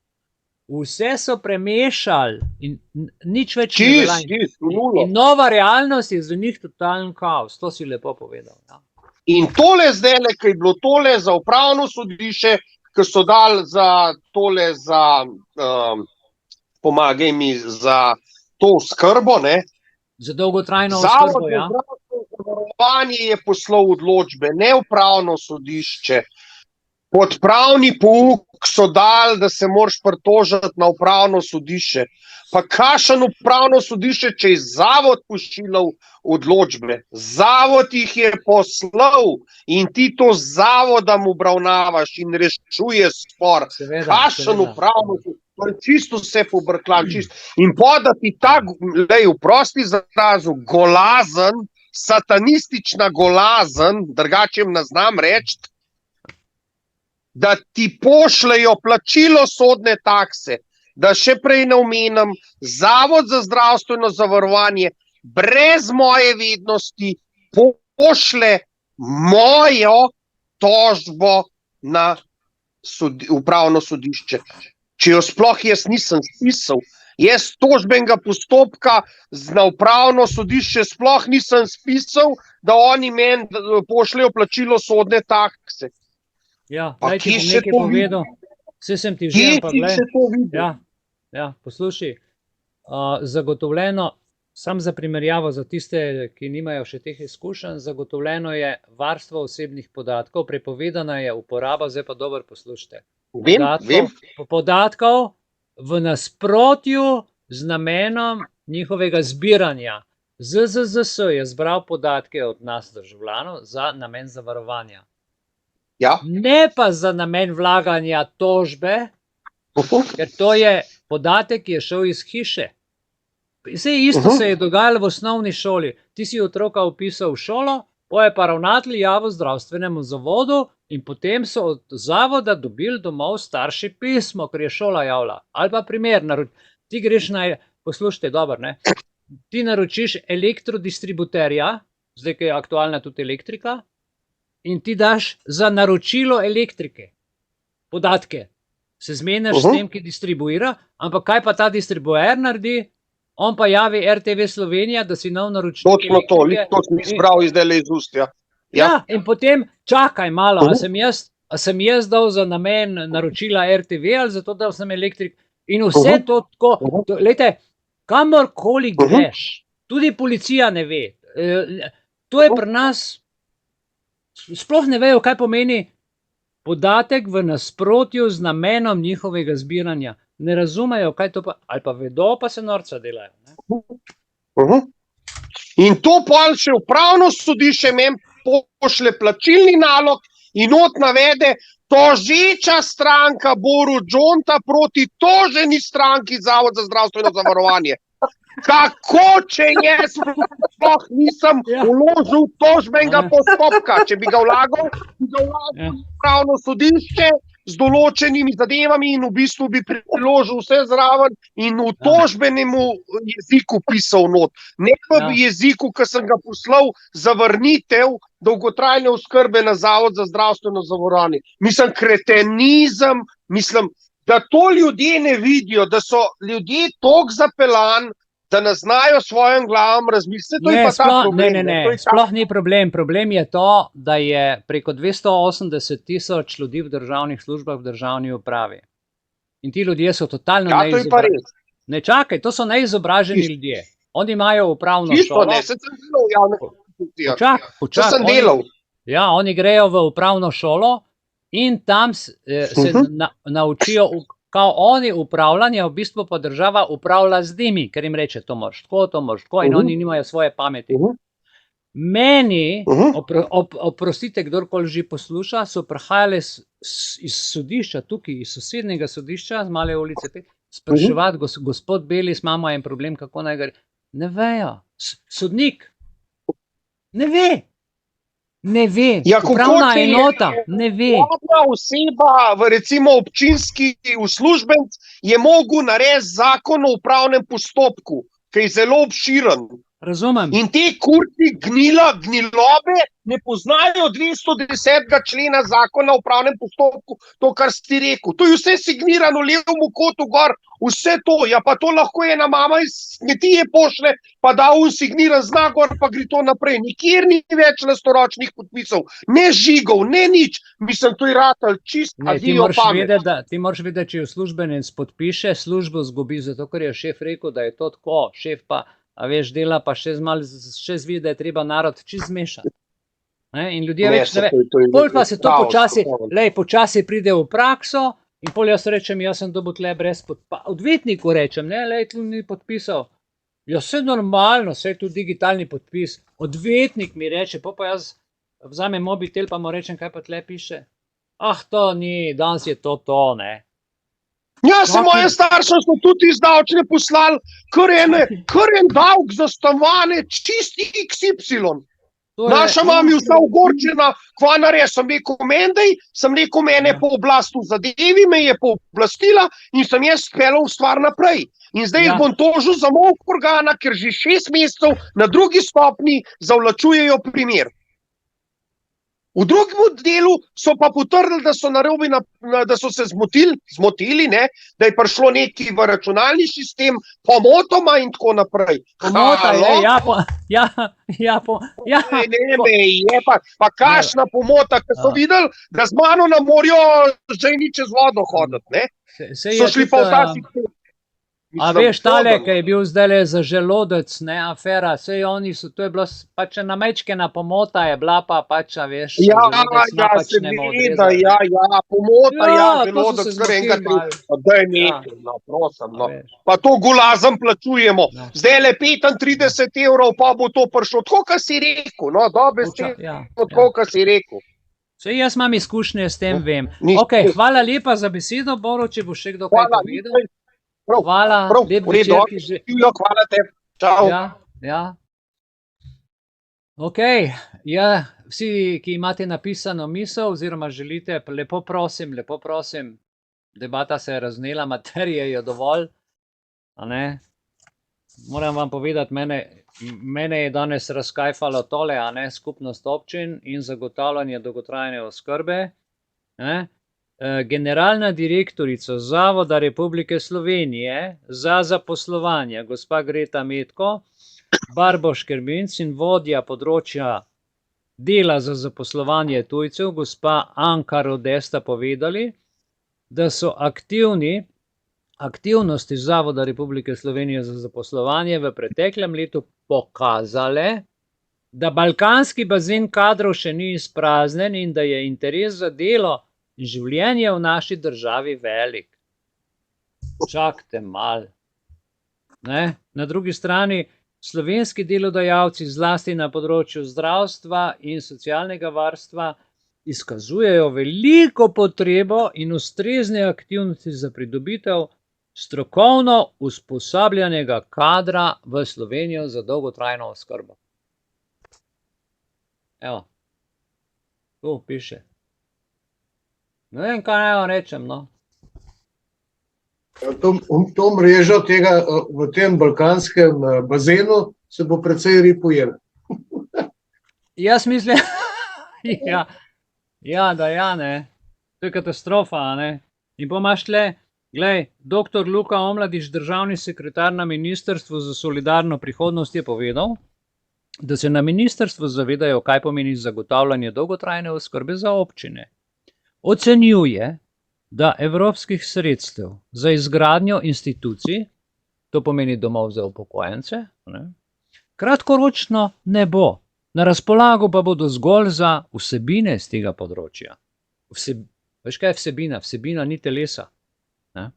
Vse so premešali in nič več ne velja. In nova realnost je za njih totalen kaos. To si lepo povedal. In tole zdaj, ki je bilo tole za upravno sodišče, ki so dali za tole, pomagaj mi, za to skrbo, za dolgotrajno oskrbo, Zavod za zavarovanje je poslal odločbe, ne upravno sodišče. Pod pravni pouk so dali, da se moraš pritožiti na upravno sodišče. Pa kakšen upravno sodišče, če je zavod pošiljal odločbe? Zavod jih je poslal in ti to z zavodom obravnavaš in rešuješ spor. Kakšen upravno sodišče? To je čisto vse pobrklan. In podati ta, vprosti izrazu, golazen, satanistična golazen, drugače ne znam reči, da ti pošljajo plačilo sodne takse, da še prej ne omenim, Zavod za zdravstveno zavarovanje brez moje vednosti pošlje mojo tožbo na upravno sodišče. Če jo sploh jaz nisem spisal, jaz tožbenega postopka na upravno sodišče sploh nisem spisal, da oni meni pošljajo plačilo sodne takse. Ja, daj ti bom nekaj povedal. Vse sem ti že, ampak glej. Poslušaj, zagotovljeno, sam za primerjavo za tiste, ki nimajo še teh izkušenj, zagotovljeno je varstvo osebnih podatkov, prepovedana je uporaba, zdaj pa dobro poslušajte. Podatkov v nasprotju z namenom njihovega zbiranja. ZZZS je zbral podatke od nas državljanov za namen zavarovanja. Ne pa za namen vlaganja tožbe, ker to je podatek, ki je šel iz hiše. Vse isto se je dogajalo v osnovni šoli. Ti si otroka vpisal v šolo, potem je pa ravnatelj javil zdravstvenemu zavodu in potem so od zavoda dobili domov starši pismo, ker je šola javila. Ali pa primer, ti greš poslušajte dobro, ti naročiš elektrodistributerja, zdaj, ki je aktualna tudi elektrika, in ti daš za naročilo elektrike podatke. Se zmeniš s tem, ki distribuira, ampak kaj pa ta distribuer naredi? On pa javi RTV Slovenija, da si nov naročnik elektrike. To sem izbral iz ust, in potem čakaj malo, a sem jaz a sem jaz dal za namen naročila RTV ali zato, da sem elektrik. In vse to tako, lejte, kamorkoli greš, tudi policija ne ve. To je pri nas, sploh ne vejo, kaj pomeni podatek v nasprotju z namenom njihovega zbiranja. Ne razumejo, kaj to pa, ali pa vedo, pa se norca delajo. Ne? In to pol še upravno sodišče meni pošle plačilni nalog in not navede tožeča stranka Boru Džonta proti toženi stranki Zavod za zdravstveno zavarovanje. Kako, če jaz sploh nisem vložil tožbenega postopka? Če bi ga vlagal upravno sodišče z določenimi zadevami in v bistvu bi priložil vse zraven in v tožbenemu jeziku pisal not. Ne pa v jeziku, ki sem ga poslal zavrnitev dolgotrajne oskrbe na Zavod za zdravstveno zavarovanje. Mislim, kretenizem, mislim, da to ljudje ne vidijo, da so ljudje toliko zapeljani, da ne znajo svojim glavam razmisliti. Sploh ni problem. Problem je to, da je preko 280 000 ljudi v državnih službah, v državni upravi. In ti ljudje so totalno neizobraženi. Ne čakaj, to so neizobraženi ljudje. Oni imajo upravno šolo. Sem delal. Ja, oni grejo v upravno šolo in tam se naučijo kao oni upravljanje, v bistvu pa država upravlja z njimi, ker jim reče, to moraš tako, in oni nimajo svoje pameti. Meni, oprostite, kdorkoli že posluša, so prihajali iz sodišča, tukaj iz sosednjega sodišča, z Male ulice, spraševati, gospod Belis, imamo en problem, kako naj gre. Ne vejo. Sodnik ne ve. Ne ve, upravna enota, ne ve. Upravna oseba, recimo občinski uslužbenc, je mogel narediti zakon o upravnem postopku, ki je zelo obširen. Razumem. In te kurti gnilobe ne poznajo 210. člena zakona o upravnem postopku, to, kar si rekel. To je vse signirano levemu kotu gor, vse to. Ja, pa to lahko ena mama iz kmetije pošle, pa da signiran znak gor, pa gre to naprej. Nikjer ni več lastoročnih podpisov, ne žigov, ne nič. Mislim, to je ratal čist adijo pamet. Ti moraš vedeti, če uslužbenec podpiše, službo zgubi, zato ker je šef rekel, da je to tako, šef pa a veš, dela pa še zvidi, da je treba narod čist zmešati. In ljudje več ne ve. Pol pa se to počasi pride v prakso in pol jaz rečem, jaz sem dobil tle brez odvetniku rečem, tu ni podpisal. Ja, vse normalno, vse je tu digitalni podpis. Odvetnik mi reče, pa jaz vzamem mobitel pa mu rečem, kaj pa tle piše. To ni, danes je to, ne. Ja, se moje starše so tudi iz davčne poslali, kar en davk za stanovanje, čisti XY. Naša mama je vsa ogorčena, kva narediti, sem rekel mendej, sem rekel mene po oblastu zadevi, me je pooblastila in sem jaz speljal stvar naprej. In zdaj jih bom tožil za molk organa, ker že 6 mesecev na drugi stopni zavlačujejo primer. V drugem delu so pa potrdili, da so narobe, da so se zmotili, ne, da je prišlo neki v računalni sistem, pomotoma in tako naprej. Pomota je, pa kakšna pomota, ker so videli, da z mano na morju zdaj ni čez vodo hoditi, ne. So šli pa v ta sistem. A veš, tale, ki je bil zdaj za želodec, ne, afera, sej oni so, to je bilo pač ena mečkena pomota je bila pa pač, a veš, želodec napačnemu odrezali. Pomota, želodec, kar enkrat, daj nekaj, prosim, pa to golazem plačujemo, zdaj le 35 evrov, pa bo to prišlo, tako, kar si rekel, no, tako, kar si rekel. Sej jaz imam izkušnje s tem, vem. Ok, hvala lepa za besedo, Boro, če bo še kdo kaj povedal. Hvala, lep večer. Hvala te, čau. Ja. Ok, vsi, ki imate napisano misel oziroma želite, lepo prosim, debata se je raznela, materije je dovolj. Moram vam povedati, mene je danes razkajfalo tole, skupnost občin in zagotavljanje dolgotrajne oskrbe. Generalna direktorica Zavoda Republike Slovenije za zaposlovanje, gospa Greta Metko, Barbo Škerbinc in vodja področja dela za zaposlovanje tujcev, gospa Anka Rodesta, povedali, da so aktivnosti Zavoda Republike Slovenije za zaposlovanje v preteklem letu pokazale, da balkanski bazen kadrov še ni izpraznjen in da je interes za delo in življenje v naši državi velik. Čakajte mal. Ne? Na drugi strani slovenski delodajalci, zlasti na področju zdravstva in socialnega varstva, izkazujejo veliko potrebo in ustrezne aktivnosti za pridobitev strokovno usposabljenega kadra v Slovenijo za dolgotrajno oskrbo. Evo, tu piše. Ne vem, kaj naj vam rečem, no. To mrežo tega v tem balkanskem bazenu se bo precej ripujel. Jaz mislim, da ne. To je katastrofa, ne. In pa imaš tle, glej, dr. Luka Omladič, državni sekretar na Ministrstvu za solidarno prihodnost, je povedal, da se na ministrstvu zavedajo, kaj pomeni zagotavljanje dolgotrajne oskrbe za občine. Ocenjuje, da evropskih sredstev za izgradnjo institucij, to pomeni domov za upokojence, ne, kratkoročno ne bo. Na razpolago pa bodo zgolj za vsebine z tega področja. Veš kaj je vsebina? Vsebina ni telesa. Ne?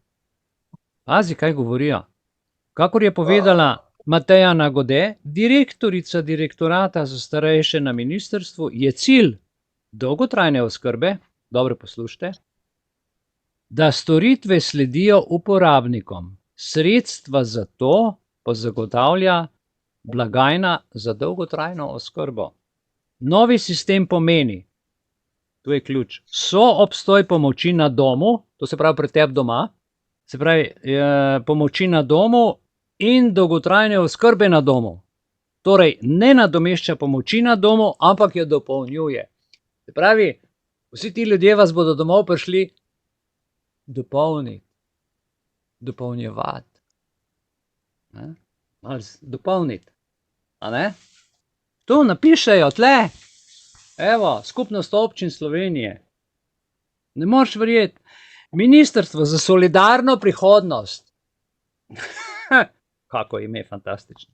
Pazi, kaj govorijo. Kakor je povedala Mateja Nagode, direktorica direktorata za starejše na ministrstvu, je cilj dolgotrajne oskrbe, dobro poslušajte, da storitve sledijo uporabnikom. Sredstva za to pa zagotavlja blagajna za dolgotrajno oskrbo. Novi sistem pomeni, tu je ključ, soobstoj pomoči na domu, to se pravi pri tebi doma, se pravi pomoči na domu in dolgotrajne oskrbe na domu. Torej, ne nadomešča pomoči na domu, ampak jo dopolnjuje. Se pravi, vsi ti ljudje vas bodo domov prišli dopolniti, dopolnjevati. Dopolniti. A ne? To napišejo tle. Evo, Skupnost občin Slovenije. Ne moreš verjeti. Ministrstvo za solidarno prihodnost. Kako ime fantastično.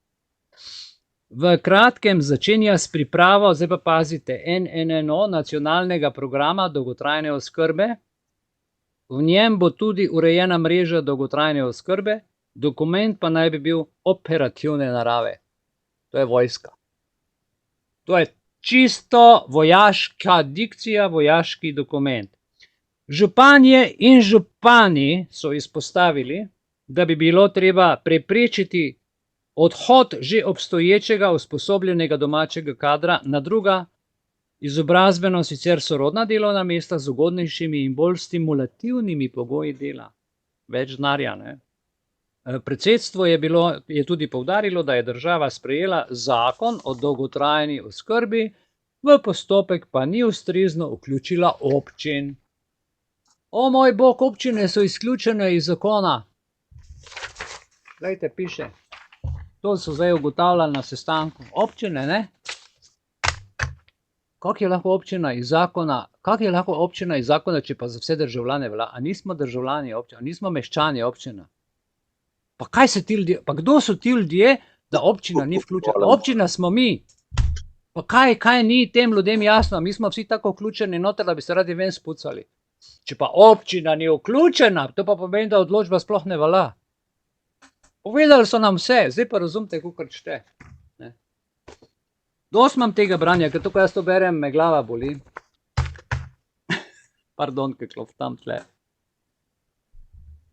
V kratkem začenja s pripravo, zdaj pa pazite, NNO, nacionalnega programa dolgotrajne oskrbe. V njem bo tudi urejena mreža dolgotrajne oskrbe, dokument pa naj bi bil operativne narave. To je vojska. To je čisto vojaška dikcija, vojaški dokument. Županje in župani so izpostavili, da bi bilo treba preprečiti odhod že obstoječega usposobljenega domačega kadra na druga izobrazbeno sicer sorodna delovna mesta z ugodnejšimi in bolj stimulativnimi pogoji dela. Več denarja, ne? Predsedstvo je tudi poudarilo, da je država sprejela zakon o dolgotrajni oskrbi, v postopek pa ni ustrezno vključila občin. O moj bog, občine so izključene iz zakona. Glejte, piše. To so zdaj ugotavljali na sestanku. Občine, ne? Kako je lahko občina iz zakona, če pa za vse državljane velja? A nismo državljani občina, nismo meščani občina? Pa kaj se ti ljudje, pa kdo so ti ljudje, da občina ni vključena? Občina smo mi. Pa kaj ni tem ljudem jasno? Mi smo vsi tako vključeni noter, da bi se radi ven spucali. Če pa občina ni vključena, to pa pomeni, da odločba sploh ne velja. Povedali so nam vse, zdaj pa razumete, kakor čte. Dosti imam tega branja, ker to, ko jaz to berem, me glava boli. Pardon, ker kloftam tle.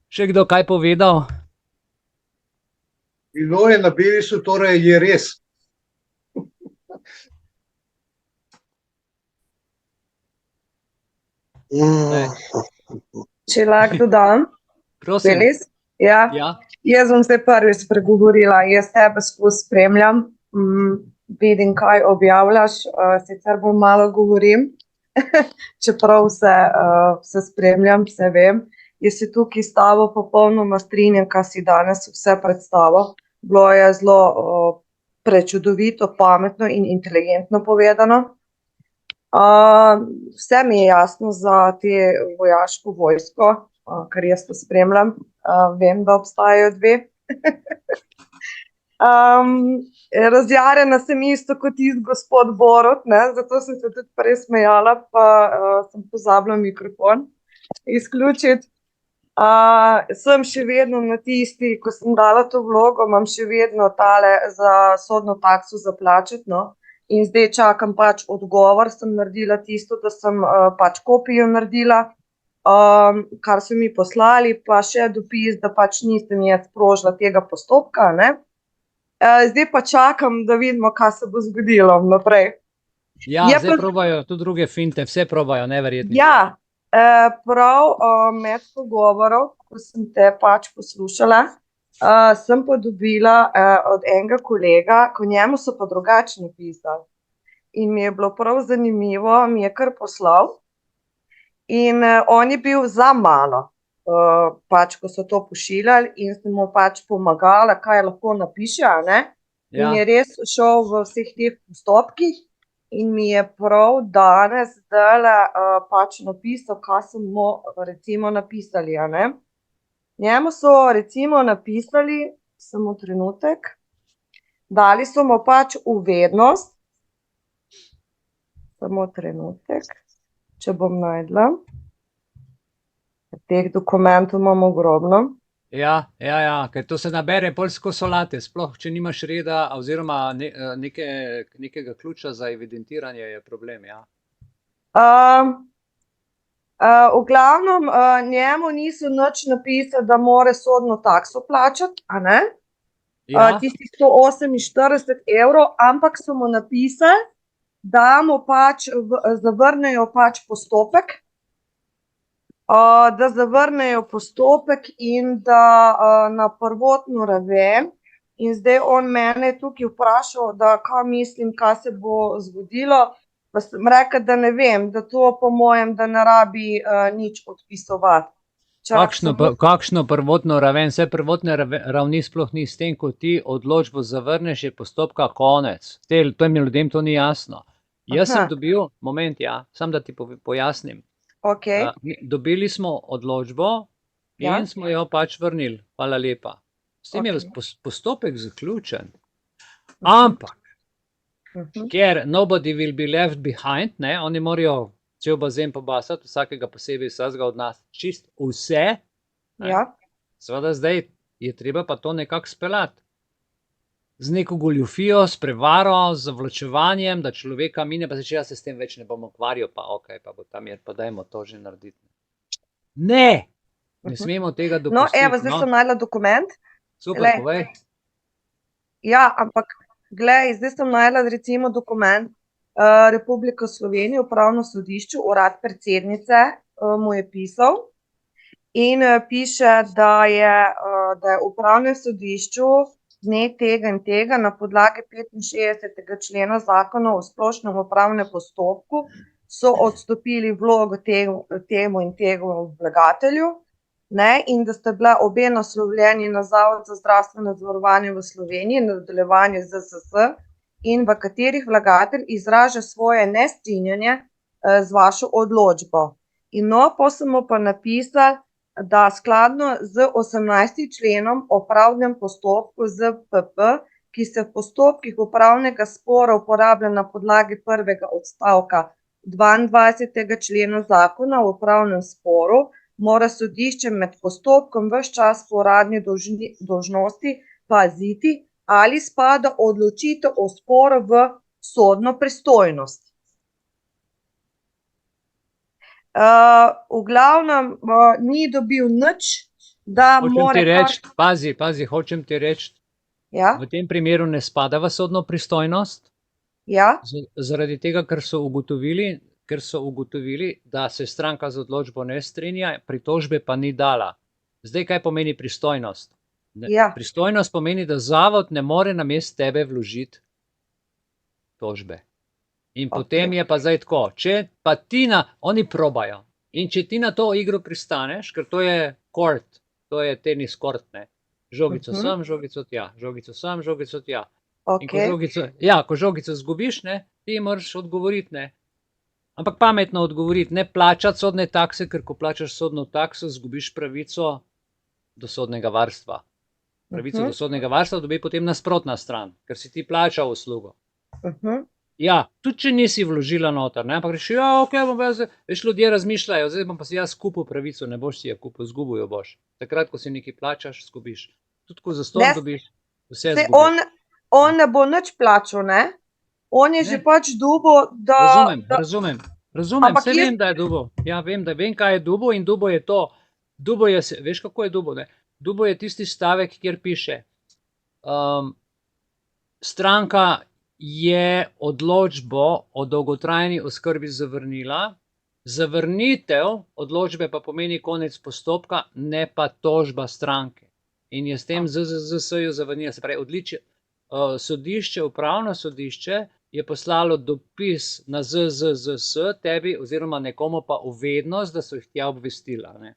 Še kdo kaj povedal? Bilo je na Belisu, torej je res. Če lahko dodam, Prosim. Belis? Ja. Jaz bom zdaj prvič spregovorila, jaz tebe skozi spremljam, vidim, kaj objavljaš, sicer bom malo govorim, čeprav se spremljam, vse vem. Jaz se tukaj s tabo popolnoma strinjam, kaj si danes vse predstavil. Bilo je zelo prečudovito, pametno in inteligentno povedano. Vse mi je jasno za te vojaško vojsko, kar jaz to spremljam. Vem, da obstajajo dve. Razjarjena sem isto kot gospod Borut, ne? Zato sem se tudi prej smejala, pa sem pozabila mikrofon izključiti. Sem še vedno na tisti, ko sem dala to vlogo, imam še vedno tale za sodno takso za plačati, no. In zdaj čakam pač odgovor, sem naredila tisto, da sem pač kopijo naredila, kar so mi poslali, pa še dopis, da pač nisem jaz sprožila tega postopka, ne. Zdaj pa čakam, da vidimo, kaj se bo zgodilo naprej. Ja, zdaj probajo tudi druge finte, vse probajo, neverjetno. Ja, prav med pogovorov, ko sem te pač poslušala, sem pa dobila od enega kolega, ko njemu so pa drugače napisali. In mi je bilo prav zanimivo, mi je kar poslal. In on je bil za mano, pač ko so to pošiljali in sem mu pač pomagala, kaj lahko napiše, a ne? Ja. In je res šel v vseh teh postopkih in mi je prav danes zdajle pač napisal, kaj so mu recimo napisali, a ne? Njemu so recimo napisali, samo trenutek, dali so mu pač uvednost, samo trenutek, če bom najdla. Teh dokumentov imam ogromno. Ja, ker to se nabere polsko solate, sploh če nimaš reda oziroma nekega ključa za evidentiranje je problem, ja. V glavnem, njemu niso nič napisali, da mora sodno takso plačati, a ne? Ja. Tistih 148 evrov, ampak so mu napisali, da mu pač zavrnejo pač postopek, in da na prvotno raven. In zdaj on mene tukaj vprašal, da kaj mislim, kaj se bo zgodilo. Pa sem rekla, da ne vem, da to po mojem, da ne rabi nič odpisovati. Kakšno prvotno raven? Vse prvotne ravni sploh ni, s tem, ko ti odločbo zavrneš, je postopka konec. Tem ljudem to ni jasno. Jaz sem dobil, moment, ja, samo da ti pojasnim. Okay. Dobili smo odločbo in smo jo pač vrnili. Hvala lepa. S tem je postopek zaključen. Ampak, ker nobody will be left behind, ne, oni morajo cel bazen pobasati, vsakega posebej, vsakega od nas, čist vse. Seveda zdaj je treba pa to nekako speljati. Z neko goljufijo, s prevaro, z zavlačevanjem, da človeka mine, pa če jaz se s tem več ne bom ukvarjal, pa okej, pa bo tam, pa dajmo to že narediti. Ne smemo tega dopustiti. No, evo, zdaj sem našla dokument. Super, povej. Ja, ampak, glej, zdaj sem našla recimo dokument Republike Slovenije, Upravno sodišče, urad predsednice mu je pisal in piše, da je Upravnem sodišču dne tega in tega na podlagi 65. člena Zakona o splošnem upravnem postopku so odstopili vlogo temu in temu vlagatelju, ne, in da sta bila obe naslovljeni na Zavod za zdravstveno zavarovanje v Sloveniji, na nadaljevanje ZZS, in v katerih vlagatelj izraža svoje nestrinjanje z vašo odločbo. In no, pa sem mu pa napisal, da skladno z 18. členom o upravnem postopku ZPP, ki se v postopkih upravnega spora uporablja na podlagi prvega odstavka 22. člena Zakona o upravnem sporu, mora sodišče med postopkom ves čas po uradni dolžnosti paziti, ali spada odločitev o sporu v sodno pristojnost. V glavnem ni dobil nič, da mora... Pazi, hočem ti reči, Ja. v tem primeru ne spada v sodno pristojnost, Ja. zaradi tega, ker so ugotovili, da se stranka z odločbo ne strinja, pritožbe pa ni dala. Zdaj, kaj pomeni pristojnost? Ja. Pristojnost pomeni, da zavod ne more namesto tebe vložiti tožbe. In potem je pa zdaj tako, če pa ti oni probajo, in če ti na to igro pristaneš, ker to je kort, to je tenis kort, ne, žogico sem, žogico tja, žogico sem, žogico tja. In ko žogico zgubiš, ne, ti moraš odgovoriti, ne. Ampak pametno odgovoriti, ne plačati sodne takse, ker ko plačaš sodno takso, zgubiš pravico do sodnega varstva. Pravico do sodnega varstva dobi potem nasprotna stran, ker si ti plačal uslugo. Ja, tudi če nisi vložila noter, ne? Ampak reči, ja, ok, veš, ljudje razmišljajo, zdaj bom pa si jaz kupil pravico, ne boš si jo kupil, zgubil jo boš. Takrat, ko si nekaj plačaš, zgubiš. Tudi ko zastonj dobiš, vse zgubiš. On ne bo nič plačal, ne? On je že pač dubo, da... Razumem, Ampak vem, da je dubo. Ja, vem, kaj je dubo in dubo je to. Dubo je, veš, kako je dubo, ne? Dubo je tisti stavek, kjer piše, stranka je odločbo o dolgotrajni oskrbi zavrnila, zavrnitev odločbe pa pomeni konec postopka, ne pa tožba stranke. In je s tem ZZZS-ju zavrnila. Se pravi, sodišče, upravno sodišče je poslalo dopis na ZZZS tebi oziroma nekomu pa v vednost, da so jih tja obvestila. Ne?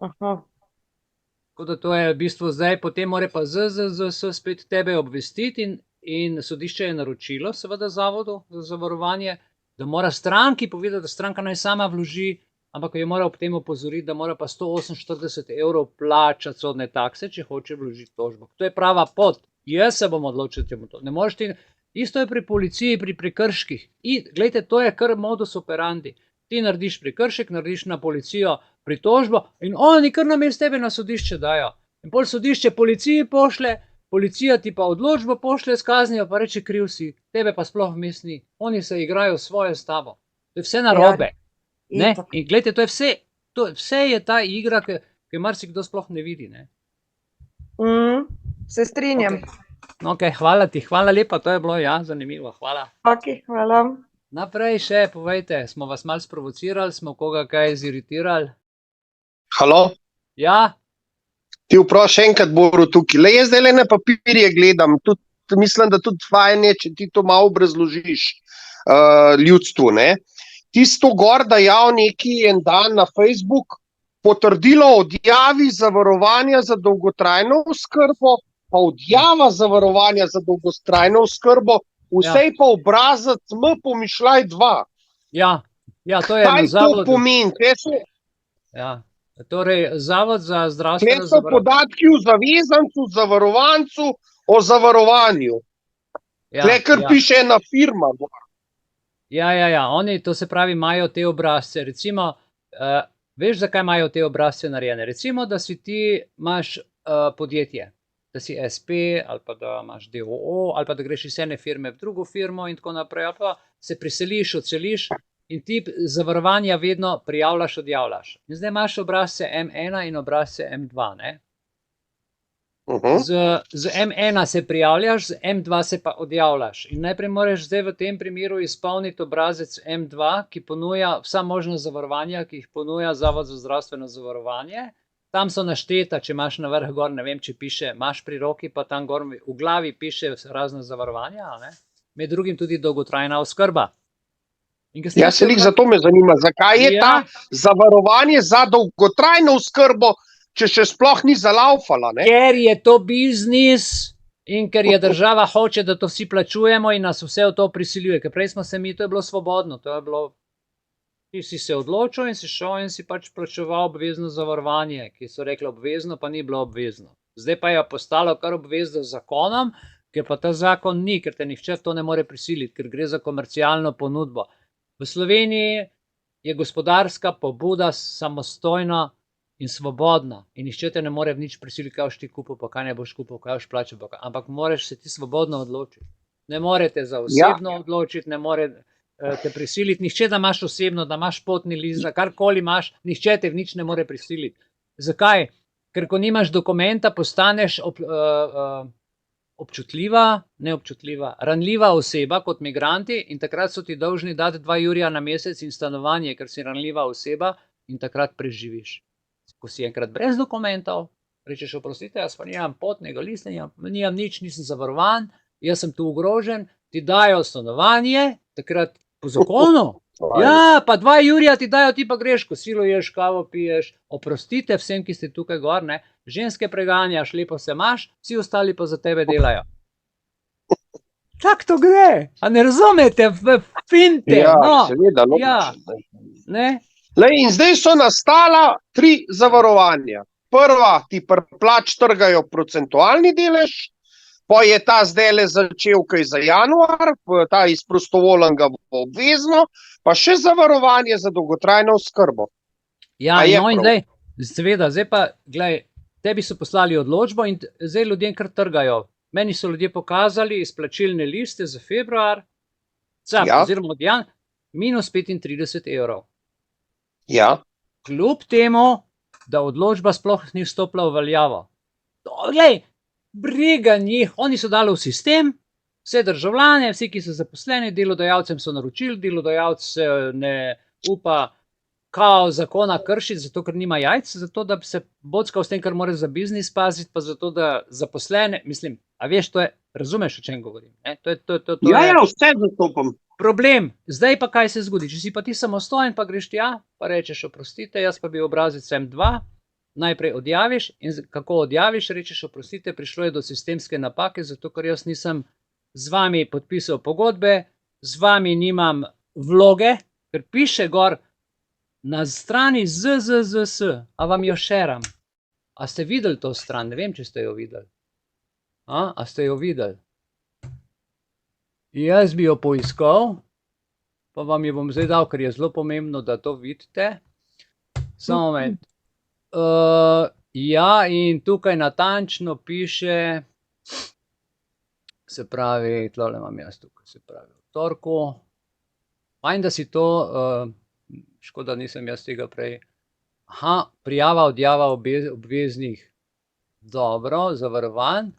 Tako da to je v bistvu zdaj, potem mora pa ZZZS spet tebe obvestiti in sodišče je naročilo seveda zavodu za zavarovanje, da mora stranki povedati, da stranka naj sama vloži, ampak jo mora ob tem opozoriti, da mora pa 148 evrov plačati sodne takse, če hoče vložiti tožbo. To je prava pot. Jaz se bom odločil, če to. Ne moreš ti... Isto je pri policiji, pri prekrških. Glejte, to je kar modus operandi. Ti narediš prekršek, narediš na policijo pritožbo in oni kar namesto tebe na sodišče dajo. In pol sodišče policiji pošle, policija ti pa odločbo pošle s kaznijo, pa reče, kriv si, tebe pa sploh vmes ni. Oni se igrajo svoje s tabo. To je vse narobe. Ne? In glejte, to je vse. Vse je ta igra, ki marsikdo sploh ne vidi. Ne? Se strinjam. Ok, hvala ti, hvala lepa, to je bilo, ja, zanimivo, hvala. Ok, hvala. Naprej še, povejte, smo vas malo sprovocirali, smo koga kaj ziritirali? Halo? Ja? Ti vpraš enkrat, Boru, tukaj. Le jaz zdaj na papirje gledam, tudi mislim, da tudi fajn je, če ti to malo obrazložiš ljudstvu, ne. Tisto gor, da jav neki en dan na Facebook potrdilo odjavi zavarovanja za dolgotrajno oskrbo, pa odjava zavarovanja za dolgotrajno oskrbo, vsej pa obrazac pomišljaj 2. Ja, to je na zavodu. Kaj to pomeni? Ja, torej Zavod za zdravstveno zavarovanje. Kje so podatki o zavezancu, zavarovancu, o zavarovanju? Tle kar piše ena firma. Ja, oni, to se pravi, imajo te obrazce. Recimo, veš, zakaj imajo te obrazce narejene? Recimo, da si ti imaš podjetje, da si SP, ali pa da imaš DOO, ali pa da greš iz ene firme v drugo firmo in tako naprej, ali pa se priseliš, odseliš in ti zavarovanja vedno prijavljaš, odjavljaš. In zdaj imaš obrazce M1 in obrazce M2, ne? Z M1 se prijavljaš, z M2 se pa odjavljaš. In najprej moraš zdaj v tem primeru izpolniti obrazec M2, ki ponuja vsa možna zavarovanja, ki jih ponuja Zavod za zdravstveno zavarovanje. Tam so našteta, če imaš na vrh gor, ne vem, če piše, imaš pri roki, pa tam gor v glavi piše razne zavarovanja, ne? Med drugim tudi dolgotrajna oskrba. Ja, se lih zato me zanima, zakaj je ta zavarovanje za dolgotrajno oskrbo, če še sploh ni zalaufala, ne? Ker je to biznis in ker je država hoče, da to vsi plačujemo in nas vse v to prisiljuje. Ker prej smo se mi, to je bilo svobodno, to je bilo... Ti si se odločil in si šel in si pač plačeval obvezno zavarovanje, ki so rekli obvezno, pa ni bilo obvezno. Zdaj pa je postalo kar obvezno z zakonom, ker pa ta zakon ni, ker te nihče to ne more prisiliti, ker gre za komercialno ponudbo. V Sloveniji je gospodarska pobuda samostojna in svobodna in nihče te ne more v nič prisiliti, kaj boš ti kupil, pa kaj ne boš kupil, kaj boš plačal, ampak moraš se ti svobodno odločiti. Ne morete za osebno odločiti, ne more te prisiliti, nihče da imaš osebno, da imaš potni list, da karkoli imaš, nihče te v nič ne more prisiliti. Zakaj? Ker ko nimaš dokumenta, postaneš ranljiva oseba kot migranti in takrat so ti dolžni dati 2 jurja na mesec in stanovanje, ker si ranljiva oseba in takrat preživiš. Ko si enkrat brez dokumentov, rečeš, oprostite, jaz pa nimam potnega lista, nimam nič, nisem zavarovan, jaz sem tu ogrožen, ti dajo stanovanje, takrat po zakonu, ja, pa 2 jurja ti dajo, ti pa greš, kosilo ješ, kavo piješ, oprostite vsem, ki ste tukaj gor, ne, ženske preganjaš, lepo se imaš, vsi ostali pa za tebe delajo. Tako to gre. A ne razumete, finte. Ja, No, seveda. ja. Ne? Lej, in zdaj so nastala 3 zavarovanja. Prva, ti plač trgajo procentualni delež, pa je ta zdajle začel kaj za januar, ta iz prostovoljnega bo obvezno, pa še zavarovanje za dolgotrajno oskrbo. Ja, A je no in prav? zdaj, seveda, zdaj pa, glej, tebi so poslali odločbo in zdaj ljudem kar trgajo. Meni so ljudje pokazali izplačilne liste za februar, Ja. oziroma od minus 35 evrov. Ja, Kljub temu, da odločba sploh ni vstopila v veljavo. Glej, briga njih, oni so dali v sistem, vse državljane, vsi, ki so zaposleni, delodajalcem so naročili, delodajalec se ne upa kao zakona kršiti, zato ker nima jajc, zato da bi se bockal s tem, kar mora za biznis paziti, pa zato da zaposlene, mislim, a veš, to je, razumeš, o čem govorim? Ne? To je vse zastopam. problem. Zdaj pa kaj se zgodi? Če si pa ti samostojen, pa greš tja, pa rečeš, oprostite, jaz pa bi obrazec M2, najprej odjaviš in kako odjaviš, rečeš, oprostite, prišlo je do sistemske napake, zato ker jaz nisem z vami podpisal pogodbe, z vami nimam vloge, ker piše gor na strani ZZZS, a vam jo šeram. A ste videli to stran? Ne vem, če ste jo videli. A ste jo videli? Jaz bi jo poiskal, pa vam jo bom zdaj dal, ker je zelo pomembno, da to vidite. Samo moment. Ja, in tukaj natančno piše, se pravi, tlole imam jaz tukaj, se pravi, v torku. Fajn, da si to, škoda, nisem jaz tega prej. Aha, prijava, odjava obveznih. Dobro, zavarovanj.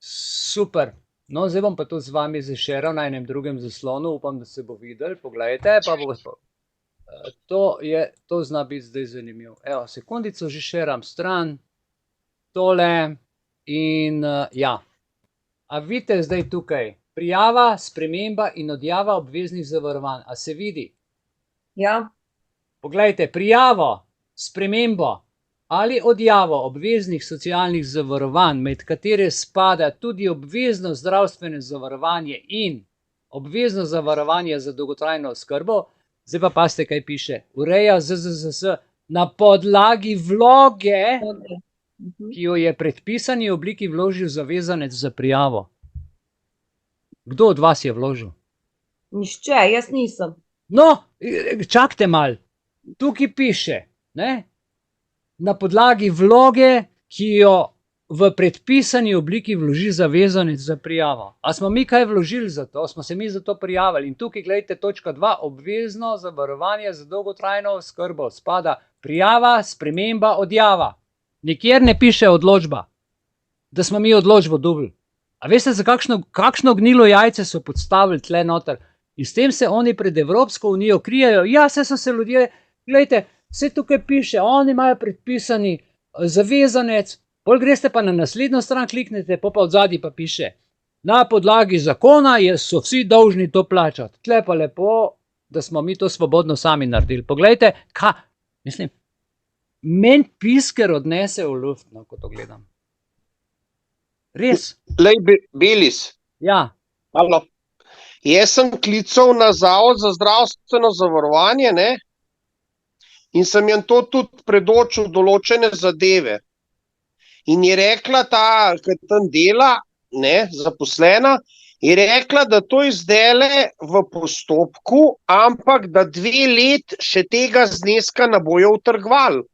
Super. No, zdaj bom pa to z vami zašeral na enem drugem zaslonu, upam, da se bo videl. Poglejte, pa bo to zna biti zdaj zanimivo. Evo, sekundico že šeram stran, tole in ja. A vidite zdaj tukaj, prijava, sprememba in odjava obveznih zavarovanj. A se vidi? Ja. Poglejte, prijavo, spremembo ali odjavo obveznih socialnih zavarovanj, med katere spada tudi obvezno zdravstveno zavarovanje in obvezno zavarovanje za dolgotrajno oskrbo, zdaj pa pazite, kaj piše, ureja ZZZS na podlagi vloge, ki jo je predpisani obliki vložil zavezanec za prijavo. Kdo od vas je vložil? Nihče, jaz nisem. No, čakajte mal, tukaj piše, ne? Na podlagi vloge, ki jo v predpisani obliki vloži zavezanec za prijavo. A smo mi kaj vložili za to? Smo se mi za to prijavili? In tukaj gledajte točka 2, obvezno zavarovanje za dolgotrajno oskrbo. Spada prijava, sprememba, odjava. Nikjer ne piše odločba, da smo mi odločbo dobili. A veste, za kakšno gnilo jajce so podstavili tle noter? In s tem se oni pred Evropsko unijo krijejo. Ja, se so se ljudje, gledajte, vse tukaj piše, oni imajo predpisani zavezanec, bolj greste pa na naslednjo stran, kliknete, pa od zadnji pa piše, na podlagi zakona so vsi dolžni to plačati. Tle pa lepo, da smo mi to svobodno sami naredili. Poglejte, mislim, meni pisker odnese v luft, no, ko to gledam. Res? Lej, Belis. Ja. Halo. Jaz sem klical na Zavod za zdravstveno zavarovanje, ne? In sem jim to tudi predočil določene zadeve. In je rekla ta, ki tam dela, ne, zaposlena, je rekla, da to je zdajle v postopku, ampak da 2 let še tega zneska ne bojo utrgovali.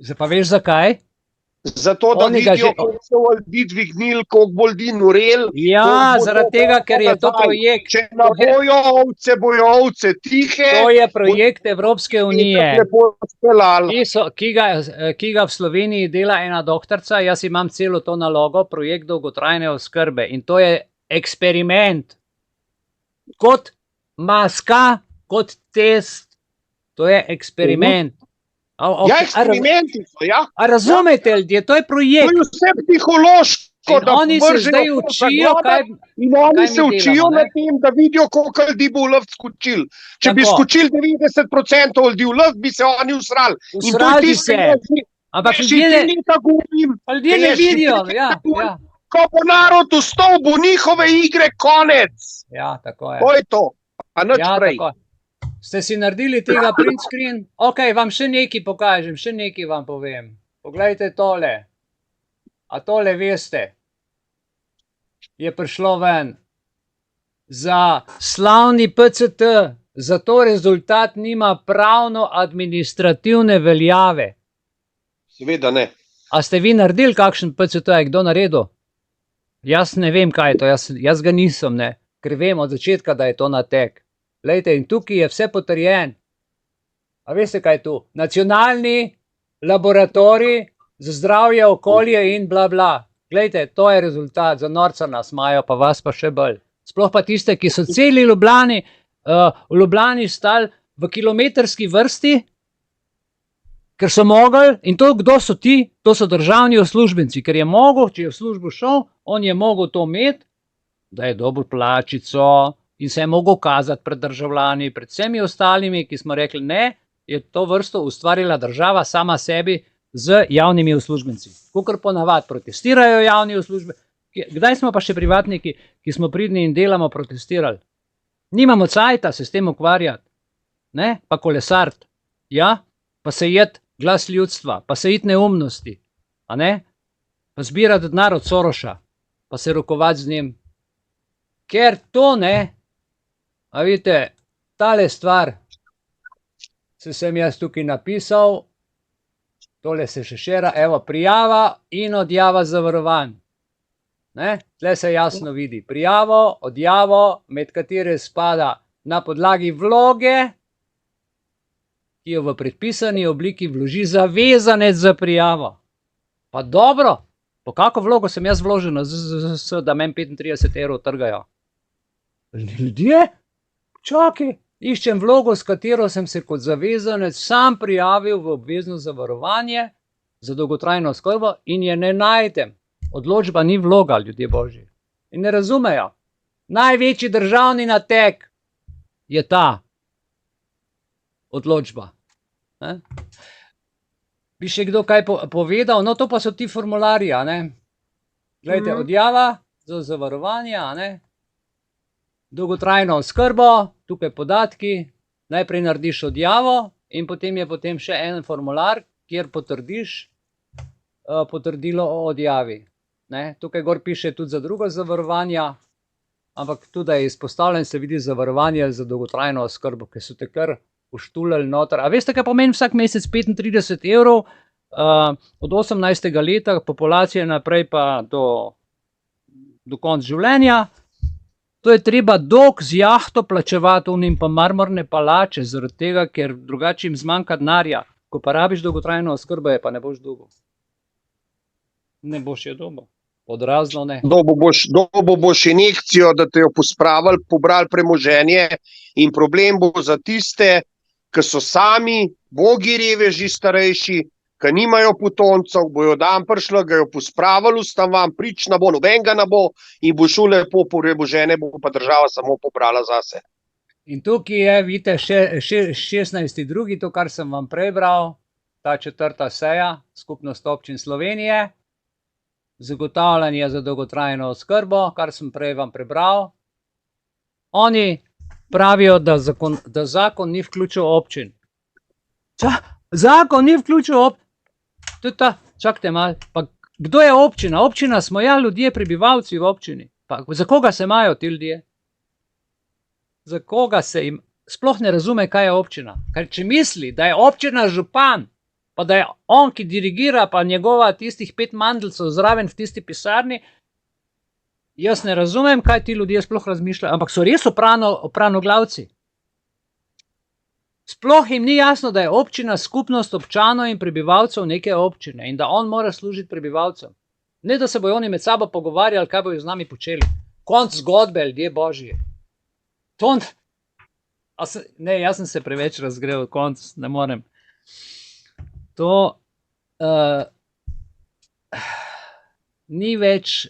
Zdaj pa veš zakaj? Zato, da vidijo, koliko so ljudi dvignili, koliko bo ljudi norel. Ja, zaradi tega, ker je to projekt. Če ne bojo ovce tihe. To je projekt Evropske unije, ki ga v Sloveniji dela ena doktorica. Jaz imam celo to nalogo, projekt dolgotrajne oskrbe. In to je eksperiment. Kot maska, kot test. To je eksperiment. Ja, eksperimenti so, ja. A razumete, ljudje, to je projekt. To je vse psihološko, da oni se zdaj učijo, in oni se učijo na tem, da vidijo, koliko ljudi bo v luft skočil. Če bi skočil 90% ljudi v luft, bi se oni usrali. Usrali bi se. Ampak ljudje ne vidijo. ko bo narod vstal, bo njihove igre konec. Ja, tako je. To je to, pa nič Ja, prej. tako je. Ste si naredili tega print screen? Ok, vam še nekaj pokažem, še nekaj vam povem. Poglejte tole. A tole veste? Je prišlo ven. Za slavni PCT, zato rezultat nima pravno-administrativne veljave. Seveda ne. A ste vi naredili kakšen PCT, je kdo naredil? Jaz ne vem, kaj je to, jaz ga nisem, ne. Ker vem od začetka, da je to natek. Glejte, in tukaj je vse potrjen. A veste, kaj je tu? Nacionalni laboratorij za zdravje, okolje in bla bla. Glejte, to je rezultat, za norca nas imajo, pa vas pa še bolj. Sploh pa tiste, ki so celi v Ljubljani stali v kilometrski vrsti, ker so mogli, in to kdo so ti? To so državni uslužbenci, ker je mogel, če je v službo šel, on je mogel to imeti, da je dobil plačico in se je mogel kazati pred državljani, pred vsemi ostalimi, ki smo rekli ne, je to vrsto ustvarila država sama sebi z javnimi uslužbenci. Kakor ponavadi protestirajo javni uslužbenci. Kdaj smo pa še privatniki, ki smo pridni in delamo, protestirali? Nimamo cajta se s tem ukvarjati, ne? Pa kolesart, ja? Pa se jeti glas ljudstva, pa se jeti neumnosti, a ne? Pa zbirati denar od Soroša, pa se rokovati z njim. Ker to ne, a vidite, tale stvar, sem jaz tukaj napisal, tole se še šera, evo, prijava in odjava zavarovanj. Tle se jasno vidi, prijavo, odjavo, med katere spada na podlagi vloge, ki jo v predpisani obliki vloži zavezanec za prijavo. Pa dobro, po kako vlogo sem jaz vložil na ZZZS, da meni 35 evrov trgajo? Ljudje, čakaj, iščem vlogo, s katero sem se kot zavezanec sam prijavil v obvezno zavarovanje za dolgotrajno oskrbo in je ne najdem. Odločba ni vloga, ljudje božji. In ne razumejo. Največji državni natek je ta odločba. Bi še kdo kaj povedal? No, to pa so ti formularji, a ne? Glejte, odjava za zavarovanje, a ne? Dolgotrajno oskrbo, tukaj podatki, najprej narediš odjavo in potem je potem še en formular, kjer potrdiš potrdilo o odjavi. Tukaj gor piše tudi za drugo zavarovanja, ampak tudi je izpostavljen, se vidi zavarovanje za dolgotrajno oskrbo, ki so te kar uštulili noter. A veste, kaj pomeni vsak mesec 35 evrov od 18. leta, populacije naprej pa do konca življenja? To je treba dolg z jahto plačevati unim pa marmorne palače, zaradi tega, ker drugače jim zmanjka denarja. Ko pa rabiš dolgotrajno oskrbo, je pa ne boš dobil. Ne boš je dobil. Odrazno ne. Dobo boš injekcijo, da te jo pospravili, pobrali premoženje in problem bo za tiste, ki so sami, bogi reveži starejši, ki nimajo potomcev, bojo dan prišli, ga jo pospravili, ustavan, prična bo, nobenega ne bo in bo šlo lepo, premoženje bo pa država samo pobrala zase. In tukaj je, vidite, 16.2., to, kar sem vam prebral, ta 4. seja, Skupnost občin Slovenije, zagotavljanje za dolgotrajno oskrbo, kar sem prej vam prebral. Oni pravijo, da zakon ni vključil občin. Zakon ni vključil občin? Čakajte malo, pa kdo je občina? Občina smo ja ljudje, prebivalci v občini. Pa za koga se imajo ti ljudje? Za koga se jim sploh ne razume, kaj je občina? Ker če misli, da je občina župan, pa da je on, ki dirigira, pa njegova tistih 5 mandelcev zraven v tisti pisarni, jaz ne razumem, kaj ti ljudje sploh razmišljajo, ampak so res opranoglavci. Sploh jim ni jasno, da je občina skupnost občanov in prebivalcev neke občine in da on mora služiti prebivalcem. Ne, da se bojo oni med sabo pogovarjali, kaj bojo z nami počeli. Konc zgodbe, ljudje božji. Ne, jaz sem se preveč razgrel, konc, ne morem. To ni več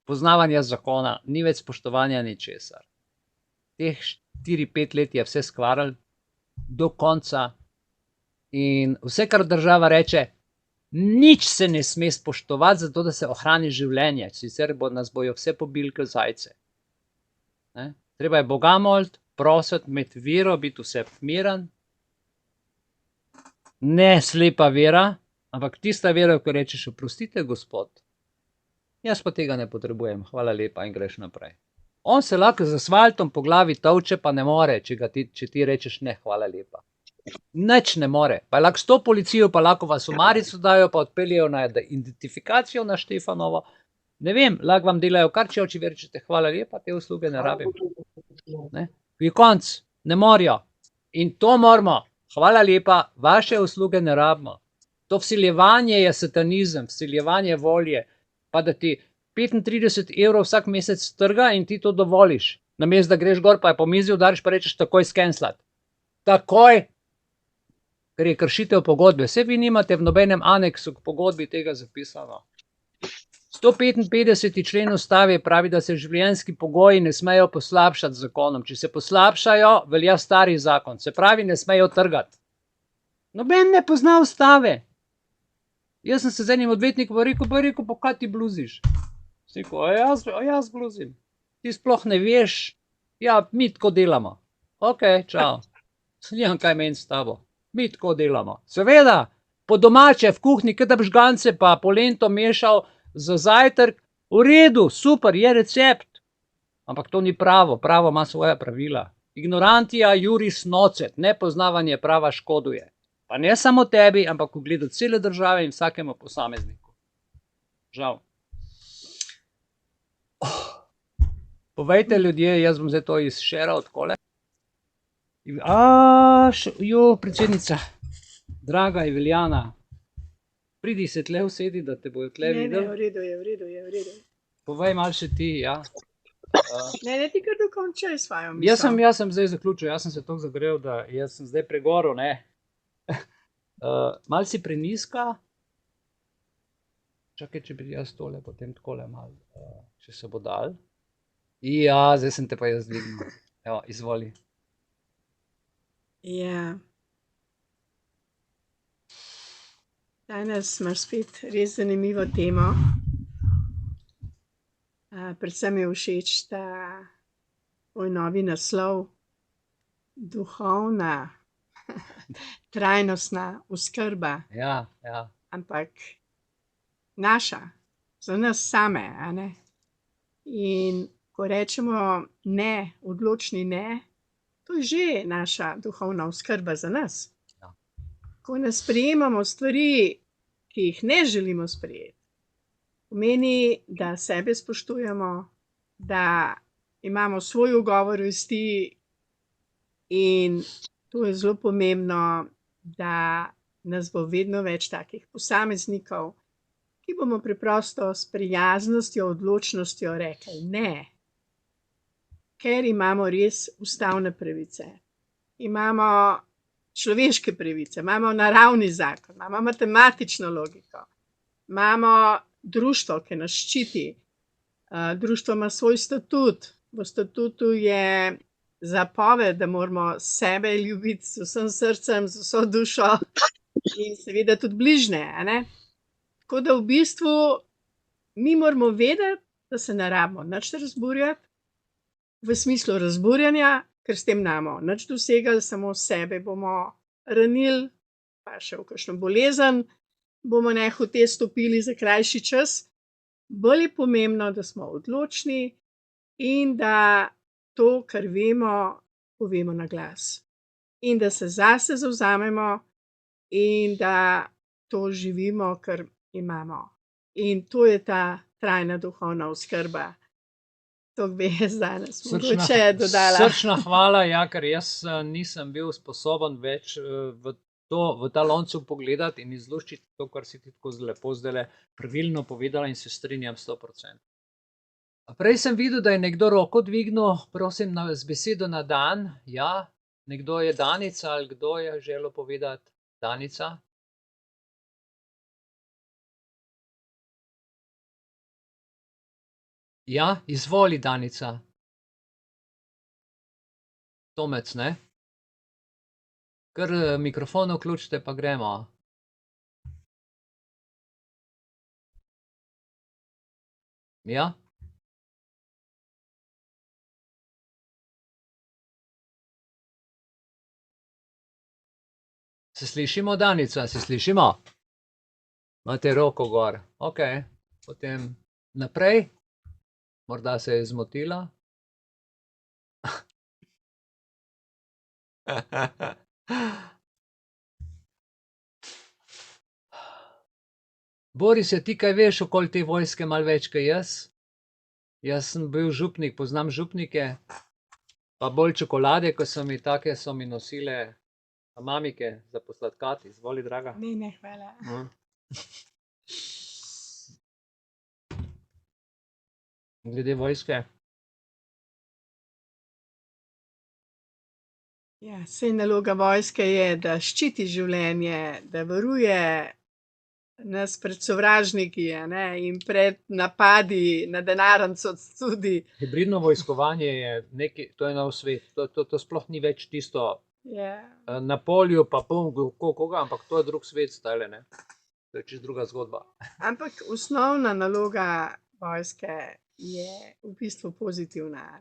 poznavanja zakona, ni več spoštovanja ničesar. Teh 4-5 let je vse skvarili do konca in vse, kar država reče, Nič se ne sme spoštovati, zato da se ohrani življenje, sicer nas bojo vse pobili kot zajce. Ne? Treba je Boga moliti, prositi, imeti vero, biti vse miren. Ne slepa vera, ampak tista vera, ko rečeš, oprostite, Gospod, jaz pa tega ne potrebujem, hvala lepa in greš naprej. On se lahko z asfaltom po glavi tolče, pa ne more, če ti rečeš ne, hvala lepa. Nič ne more. Pa lahko s to policijo, pa lahko vas v marico dajo, pa odpeljejo na identifikacijo na Štefanovo. Ne vem, lahko vam delajo kar če oči rečete, hvala lepa, te usluge ne rabim. Ne? Je konc, ne morajo. In to moramo, hvala lepa, vaše usluge ne rabimo. To vsiljevanje je satanizem, vsiljevanje volje, pa da ti 35 € vsak mesec trga in ti to dovoliš. Namesto da greš gor, pa je po mizi udariš, pa rečeš takoj skenslati. Takoj, ker je kršitev pogodbe. Vse vi nimate v nobenem aneksu k pogodbi tega zapisano. 155. člen Ustave pravi, da se življenjski pogoji ne smejo poslabšati z zakonom. Če se poslabšajo, velja stari zakon. Se pravi, ne smejo trgati. Noben ne pozna Ustave. Jaz sem se z enim odvetnikom rekel, pa kaj ti bluziš? Rekel, a jaz bluzim. Ti sploh ne veš, ja, mi tako delamo. Ok, čau. Nimam kaj meni s tabo. Mi tako delamo. Seveda, po domače v kuhinji, kada bi žgance pa polento mešal za zajtrk, v redu, super, je recept. Ampak to ni pravo, pravo ima svoja pravila. Ignorantija juris nocet, nepoznavanje prava škoduje. Pa ne samo tebi, ampak v gledu cele države in vsakemu posamezniku. Žal. Povejte ljudje, jaz bom zdaj to izšeral takole. Predsednica, draga Eveljana, pridi se tle usedi, da te bojo tle videli. Ne, v redu. Povej malo še ti, ja. Ne, ti kar dokončaj svojo misel. Jaz sem zdaj zaključil, jaz sem se toliko zagrel, da jaz sem zdaj pregorel, ne. Mal si preniska. Čakaj, če bi jaz tole, potem takole malo, če se bo dal. Ja, zdaj sem te pa jaz dvignil. Evo, izvoli. Ja. Danes imaš spet res zanimivo temo. Predvsem je všeč ta tvoj novi naslov, duhovna, trajnostna oskrba. Ja. Ampak naša, za nas same, a ne? In ko rečemo ne, odločni ne, to je že naša duhovna oskrba za nas. Ja. Ko ne sprejemamo stvari, ki jih ne želimo sprejeti, pomeni, da sebe spoštujemo, da imamo svoj ugovor vesti in to je zelo pomembno, da nas bo vedno več takih posameznikov, ki bomo preprosto s prijaznostjo, odločnostjo rekli ne. Ker imamo res ustavne pravice, imamo človeške pravice, imamo naravni zakon, imamo matematično logiko, imamo društvo, ki nas ščiti. Društvo ima svoj statut. V statutu je zapoved, da moramo sebe ljubiti z vsem srcem, z vso dušo in seveda tudi bližnje, a ne? Tako da v bistvu mi moramo vedeti, da se ne rabimo nič razburjati, v smislu razburjanja, ker s tem namo nič dosegali, samo sebe bomo ranili, pa še v kakšno bolezen bomo nehote stopili za krajši čas. Bolj je pomembno, da smo odločni in da to, kar vemo, povemo na glas. In da se zase zavzamemo in da to živimo, kar imamo. In to je ta trajna duhovna oskrba. To bi jaz danes mogoče dodala. Srčna hvala, ja, ker jaz nisem bil sposoben več v ta loncu pogledati in izluščiti to, kar si ti tako lepo zdajle pravilno povedala in se strinjam 100%. Prej sem videl, da je nekdo roko dvignil, prosim, z besedo na dan. Ja, nekdo je Danica ali kdo je želel povedati? Danica? Ja, izvoli, Danica. Tomec, ne? Kar mikrofon vključite, pa gremo. Ja? Se slišimo, Danica, se slišimo? Imate roko gor. Ok, potem naprej. Morda se je zmotila. Boris, ti kaj veš okoli te vojske malo več kot jaz? Jaz sem bil župnik, poznam župnike, pa bolj čokolade, ko so mi take, so mi nosile mamike za posladkati. Izvoli, draga. Ne, hvala. Glede vojske. Ja, sej naloga vojske je, da ščiti življenje, da varuje nas pred sovražniki, in pred napadi na denarnico tudi. Hibridno vojskovanje je nekaj, to je nov svet. To sploh ni več tisto na polju, pa koga, ampak to je drug svet zdajle, ne. To je čisto druga zgodba. Ampak osnovna naloga vojske je v bistvu pozitivna.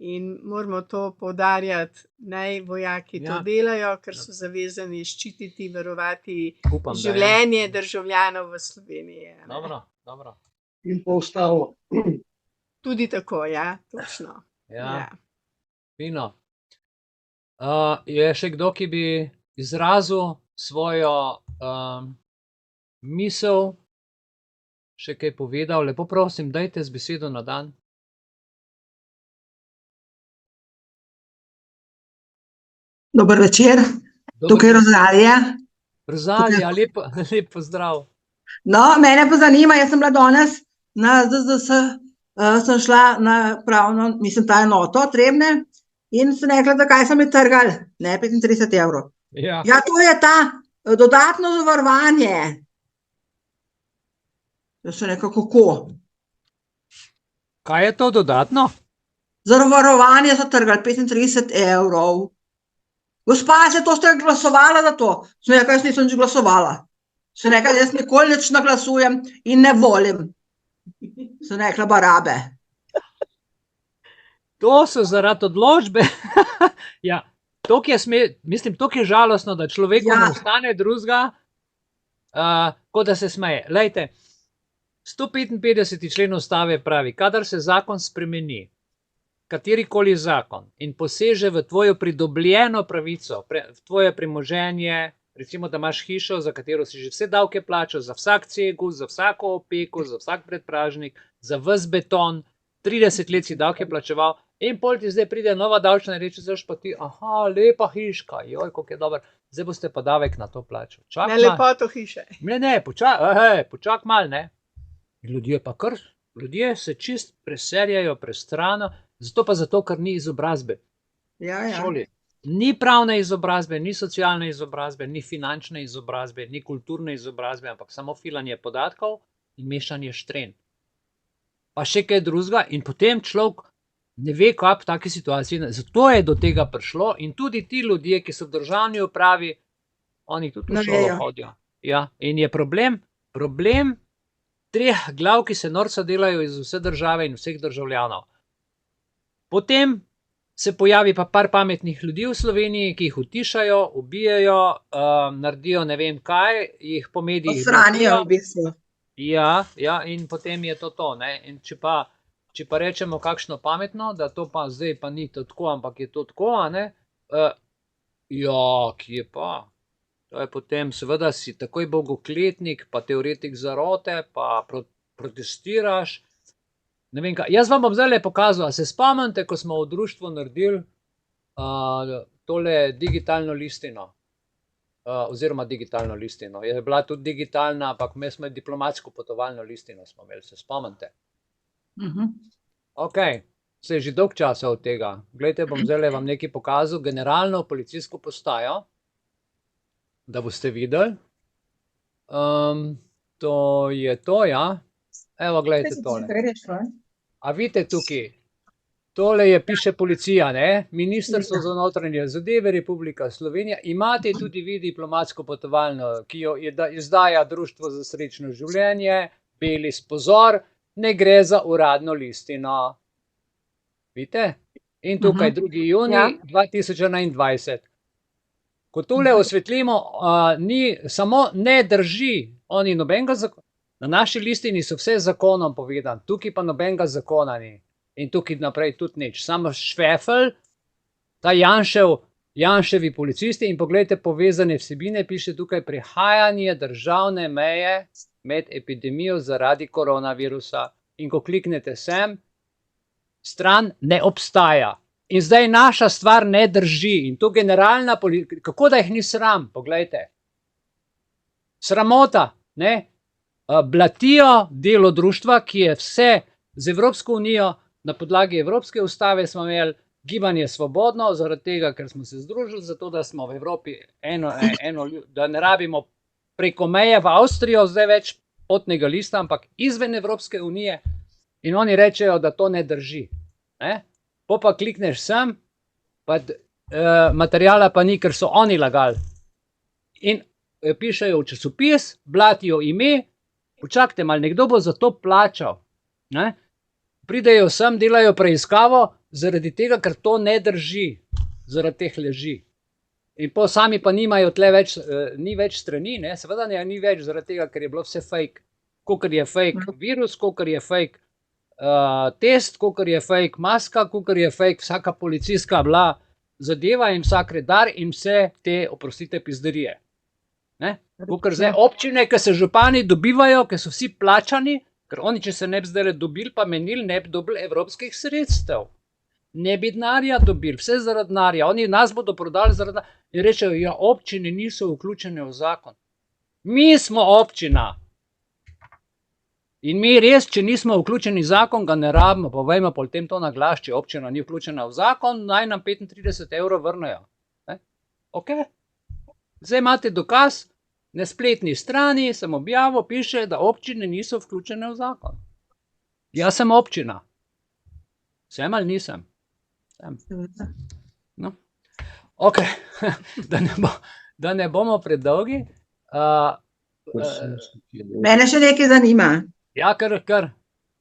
In moramo to poudarjati, naj vojaki to delajo, ker so zavezani ščititi, varovati življenje državljanov v Sloveniji. Dobro. In po ustavo. Tudi tako, ja, točno. Ja. Fino. Je še kdo, ki bi izrazil svojo misel, še kaj povedal? Lepo prosim, dajte z besedo na dan. Dober večer, tukaj je Rozalija. Rozalija, lep pozdrav. No, mene pa zanima, jaz sem bila danes na ZZS, sem šla na pravno, mislim, ta enoto Trebnje in sem rekla, zakaj so mi trgali, ne, 35 evrov. Ja, to je ta dodatno zavarovanje. Jaz sem rekla, kako? kaj je to dodatno? Zavarovanje so trgali 35 evrov. Gospa, to ste glasovala za to? Sem rekla, jaz nisem že glasovala. Sem rekla, jaz nikoli nič ne glasujem in ne volim. Sem rekla, barabe. To so zaradi odločbe. Ja, mislim, toliko je žalostno, da človeku ne ostane drugega, kot da se smeje. Glejte, 155. člen Ustave pravi, kadar se zakon spremeni, katerikoli zakon, in poseže v tvojo pridobljeno pravico, v tvoje premoženje, recimo, da imaš hišo, za katero si že vse davke plačal, za vsak cegel, za vsako opeko, za vsak predpražnik, za ves beton, 30 let si davke plačeval, in pol ti zdaj pride nova davčna in reče, zdaj pa ti, aha, lepa hiška, joj, koliko je dober, zdaj boste pa davek na to plačal. Na lepoto hiše. Ne, počak mal, ne. Ljudje se čist preserjajo, prestrano, zato, ker ni izobrazbe. Šoli. Ni pravne izobrazbe, ni socialne izobrazbe, ni finančne izobrazbe, ni kulturne izobrazbe, ampak samo filanje podatkov in mešanje štren. Pa še kaj drugega in potem človek ne ve, kaj v taki situaciji. Zato je do tega prišlo in tudi ti ljudje, ki so v državni upravi, oni tudi v šolo hodijo. Ja, in je problem 3 glav, ki se norca delajo iz vse države in vseh državljanov. Potem se pojavi pa par pametnih ljudi v Sloveniji, ki jih utišajo, ubijajo, naredijo ne vem kaj, jih po medijih Osranijo v bistvu. Ja, in potem je to, ne. In če pa rečemo kakšno pametno, da to pa zdaj pa ni tako, ampak je to tako, ne. Kje pa? To je potem, seveda si takoj bogokletnik, pa teoretik zarote, pa protestiraš. Ne vem kaj. Jaz vam bom zdajle pokazal, a se spomnite, ko smo v društvu naredili tole digitalno listino, oziroma digitalno listino. Je bila tudi digitalna, ampak mi smo diplomatsko potovalno listino smo imeli, se spomnite? Ok, se je že dolg časa od tega. Glejte, bom zdajle vam nekaj pokazal, generalno policijsko postajo, da boste videli. To je to, ja. Evo, gledajte tole. A vidite tukaj? Tole piše policija, ne? Ministrstvo za notranje zadeve Republika Slovenija. Imate tudi vi diplomatsko potovalno, ki jo izdaja Društvo za srečno življenje, Belis Pozor, ne gre za uradno listino. Vidite? In tukaj 2. junij 2021. Ko tole osvetlimo, samo ne drži, oni nobenega zakona. Na naši listini so vse zakonom povedan, tukaj pa nobenega zakona ni. In tukaj naprej tudi nič. Samo švefel, ta Janševi policisti in pogledajte povezane vsebine, piše tukaj prehajanje državne meje med epidemijo zaradi koronavirusa. In ko kliknete sem, stran ne obstaja. In zdaj naša stvar ne drži. In to generalna politika, kako da jih ni sram, poglejte. Sramota, ne? Blatijo delo društva, ki je vse z Evropsko unijo, na podlagi Evropske ustave smo imeli gibanje svobodno, zaradi tega, ker smo se združili, zato da smo v Evropi da ne rabimo preko meje v Avstrijo, zdaj več potnega lista, ampak izven Evropske unije. In oni rečejo, da to ne drži. Pa klikneš sem, pa materijala pa ni, ker so oni lagali. In pišejo v časopis, blatijo ime, počakajte malo, nekdo bo za to plačal. Pridejo sem, delajo preiskavo, zaradi tega, ker to ne drži, zaradi teh leži. In po sami pa nimajo tle več, ni več strani, seveda ni več, zaradi tega, ker je bilo vse fake. Kakor je fake virus, kakor je fake test, kakor je fake maska, kakor je fake vsaka policijska bila zadeva in vsak redar in vse te, oprostite, pizderije. Kakor zdaj občine, ki se župani dobivajo, ki so vsi plačani, ker oni, če se ne bi zdaj dobili, pa menili, ne bi dobili evropskih sredstev. Ne bi denarja dobili, vse zaradi denarja. Oni nas bodo prodali zaradi denarja. In rečejo, ja, občine niso vključene v zakon. Mi smo občina. In mi res, če nismo vključeni v zakon, ga ne rabimo, povejmo potem to na glas, če občina ni vključena v zakon, naj nam 35 € vrnejo. Ok? Zdaj imate dokaz, na spletni strani sem objavil, piše, da občine niso vključene v zakon. Jaz sem občina. Sem ali nisem? Sem. No. Ok, da ne bomo predolgi. Mene še nekaj zanima. Ja, kar.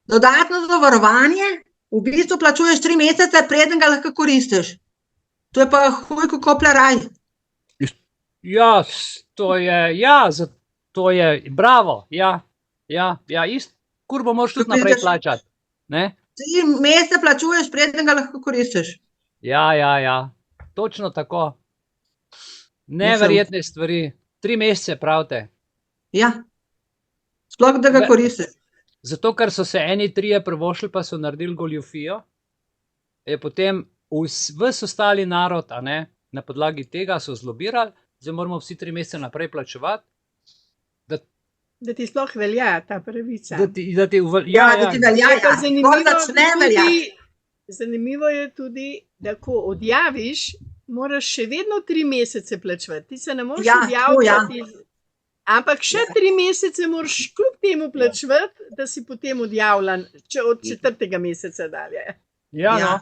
Dodatno zavarovanje, v bistvu plačuješ 3 mesece, preden ga lahko koristiš. To je pa huj kot pleraj. Ja, to je, bravo, ja, kurbo moraš tudi naprej plačati. 3 mesece plačuješ, preden ga lahko koristiš. Ja, točno tako. Neverjetne stvari. 3 mesece pravite. Ja, sploh da ga koristiš. Zato, ker so se eni 3 privošli, pa so naredili goljufijo, je potem ves ostali narod, na podlagi tega so zlobirali, zdaj moramo vsi 3 mesece naprej plačevati. Da ti sploh velja ta pravica. Da ti velja, Zanimivo je tudi, da ko odjaviš, moraš še vedno 3 mesece plačevati. Ti se ne moreš odjaviti, ampak še 3 mesece moraš kljub temu plačevati, da si potem odjavljen, od 4. meseca dalje. Ja.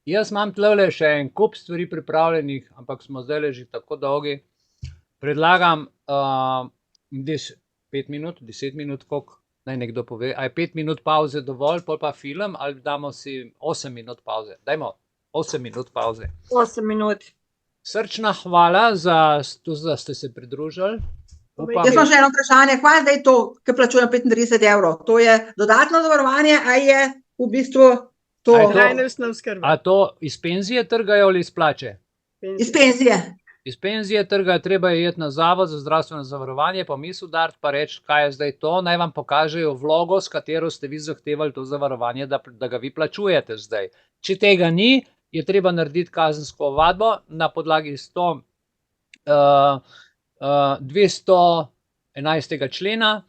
Jaz imam tlele še en kup stvari pripravljenih, ampak smo zdaj že tako dolgi. Predlagam 5 minut, 10 minut, koliko naj nekdo pove. A je 5 minut pauze dovolj, pol pa film, ali damo si 8 minut pauze? Dajmo 8 minut pauze. 8 minut. Srčna hvala za to, da ste se pridružili. Jaz imam še eno vprašanje, kaj je zdaj to, ki plačujem 35 €? To je dodatno zavarovanje, ali je v bistvu to? A to iz penzije trgajo ali iz plače? Iz penzije. Iz penzije trgajo, treba je iti na Zavod za zdravstveno zavarovanje, pa misel udariti, pa reči, kaj je zdaj to, naj vam pokažejo vlogo, s katero ste vi zahtevali to zavarovanje, da ga vi plačujete zdaj. Če tega ni, je treba narediti kazensko ovadbo na podlagi 211. člena,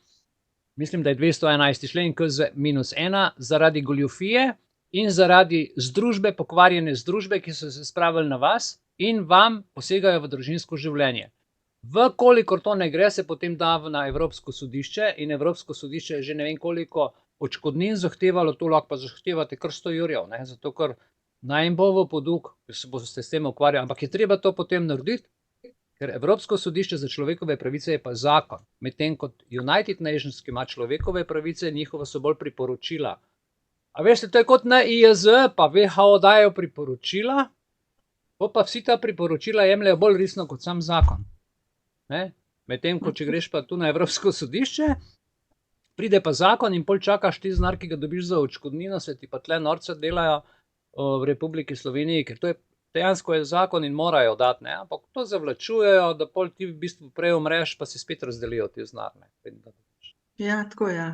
mislim, da je 211. člen KZ-1, zaradi goljufije in zaradi združbe, pokvarjene združbe, ki so se spravili na vas in vam posegajo v družinsko življenje. Vkolikor to ne gre, se potem da na Evropsko sodišče in Evropsko sodišče je že ne vem koliko odškodnin zahtevalo, to lahko pa zahtevate kar 100 €, zato ker naj jim bo v poduk, ker se boste s tem ukvarjali, ampak je treba to potem narediti Ker Evropsko sodišče za človekove pravice je pa zakon, medtem kot United Nations, ki ima človekove pravice, njihova so bolj priporočila. A veste, to je kot na IJZ, pa WHO dajo priporočila, pa vsi ta priporočila jemljajo bolj resno kot sam zakon. Medtem, ko če greš pa tu na Evropsko sodišče, pride pa zakon in pol čakaš ti znar, ki ga dobiš za odškodnino, se ti pa tle norca delajo v Republiki Sloveniji, ker to je dejansko je zakon in morajo dati, ampak to zavlačujejo, da pol ti v bistvu prej umreš, pa si spet razdelijo ti znar. Ja, tako je.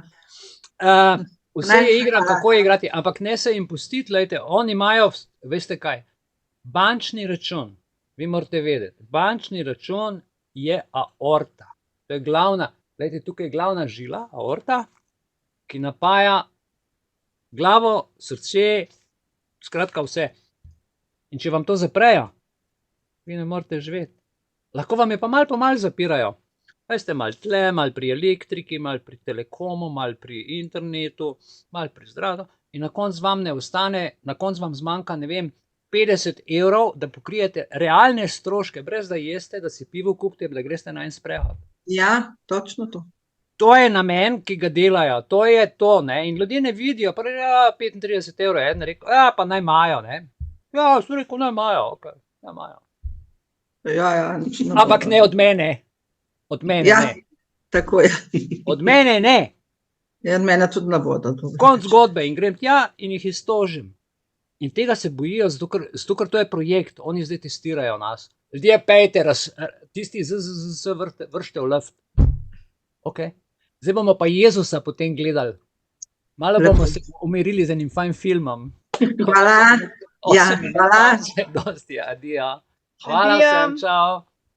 Vse je igra, kako je igrati, ampak ne se jim pustiti, lejte, oni imajo, veste kaj, bančni račun, vi morate vedeti, bančni račun je aorta, to je glavna, lejte, tukaj je glavna žila, aorta, ki napaja glavo, srce, skratka vse. In če vam to zaprejo, vi ne morete živeti. Lahko vam je pa malo po malo zapirajo. Veste, malo tle, malo pri elektriki, malo pri telekomu, malo pri internetu, malo pri zdravju. In na koncu vam ne ostane, na koncu vam zmanjka, ne vem, 50 evrov, da pokrijete realne stroške, brez da jeste, da si pivo kupite, da greste na en sprehod. Ja, točno to. To je namen, ki ga delajo, to je to, ne. In ljudje ne vidijo, pa ja, 35 evrov, eden rekel, ja, pa naj imajo, ne. Ja, sem rekel, naj imajo, ok, naj imajo. Ja, ampak ne od mene. Od mene ja, ne. Tako je. Od mene ne. Ja, od mene tudi ne bodo. Konc zgodbe in grem tja in jih iztožim. In tega se bojijo, zato ker to je projekt, oni zdaj testirajo nas. Ljudje pejte, tisti vršte v luft. Ok. Zdaj bomo pa Jezusa potem gledali. Malo bomo se umirili z enim fajn filmom. Hvala. Ja, hvala. Dosti, adijo. Hvala vsem, čau.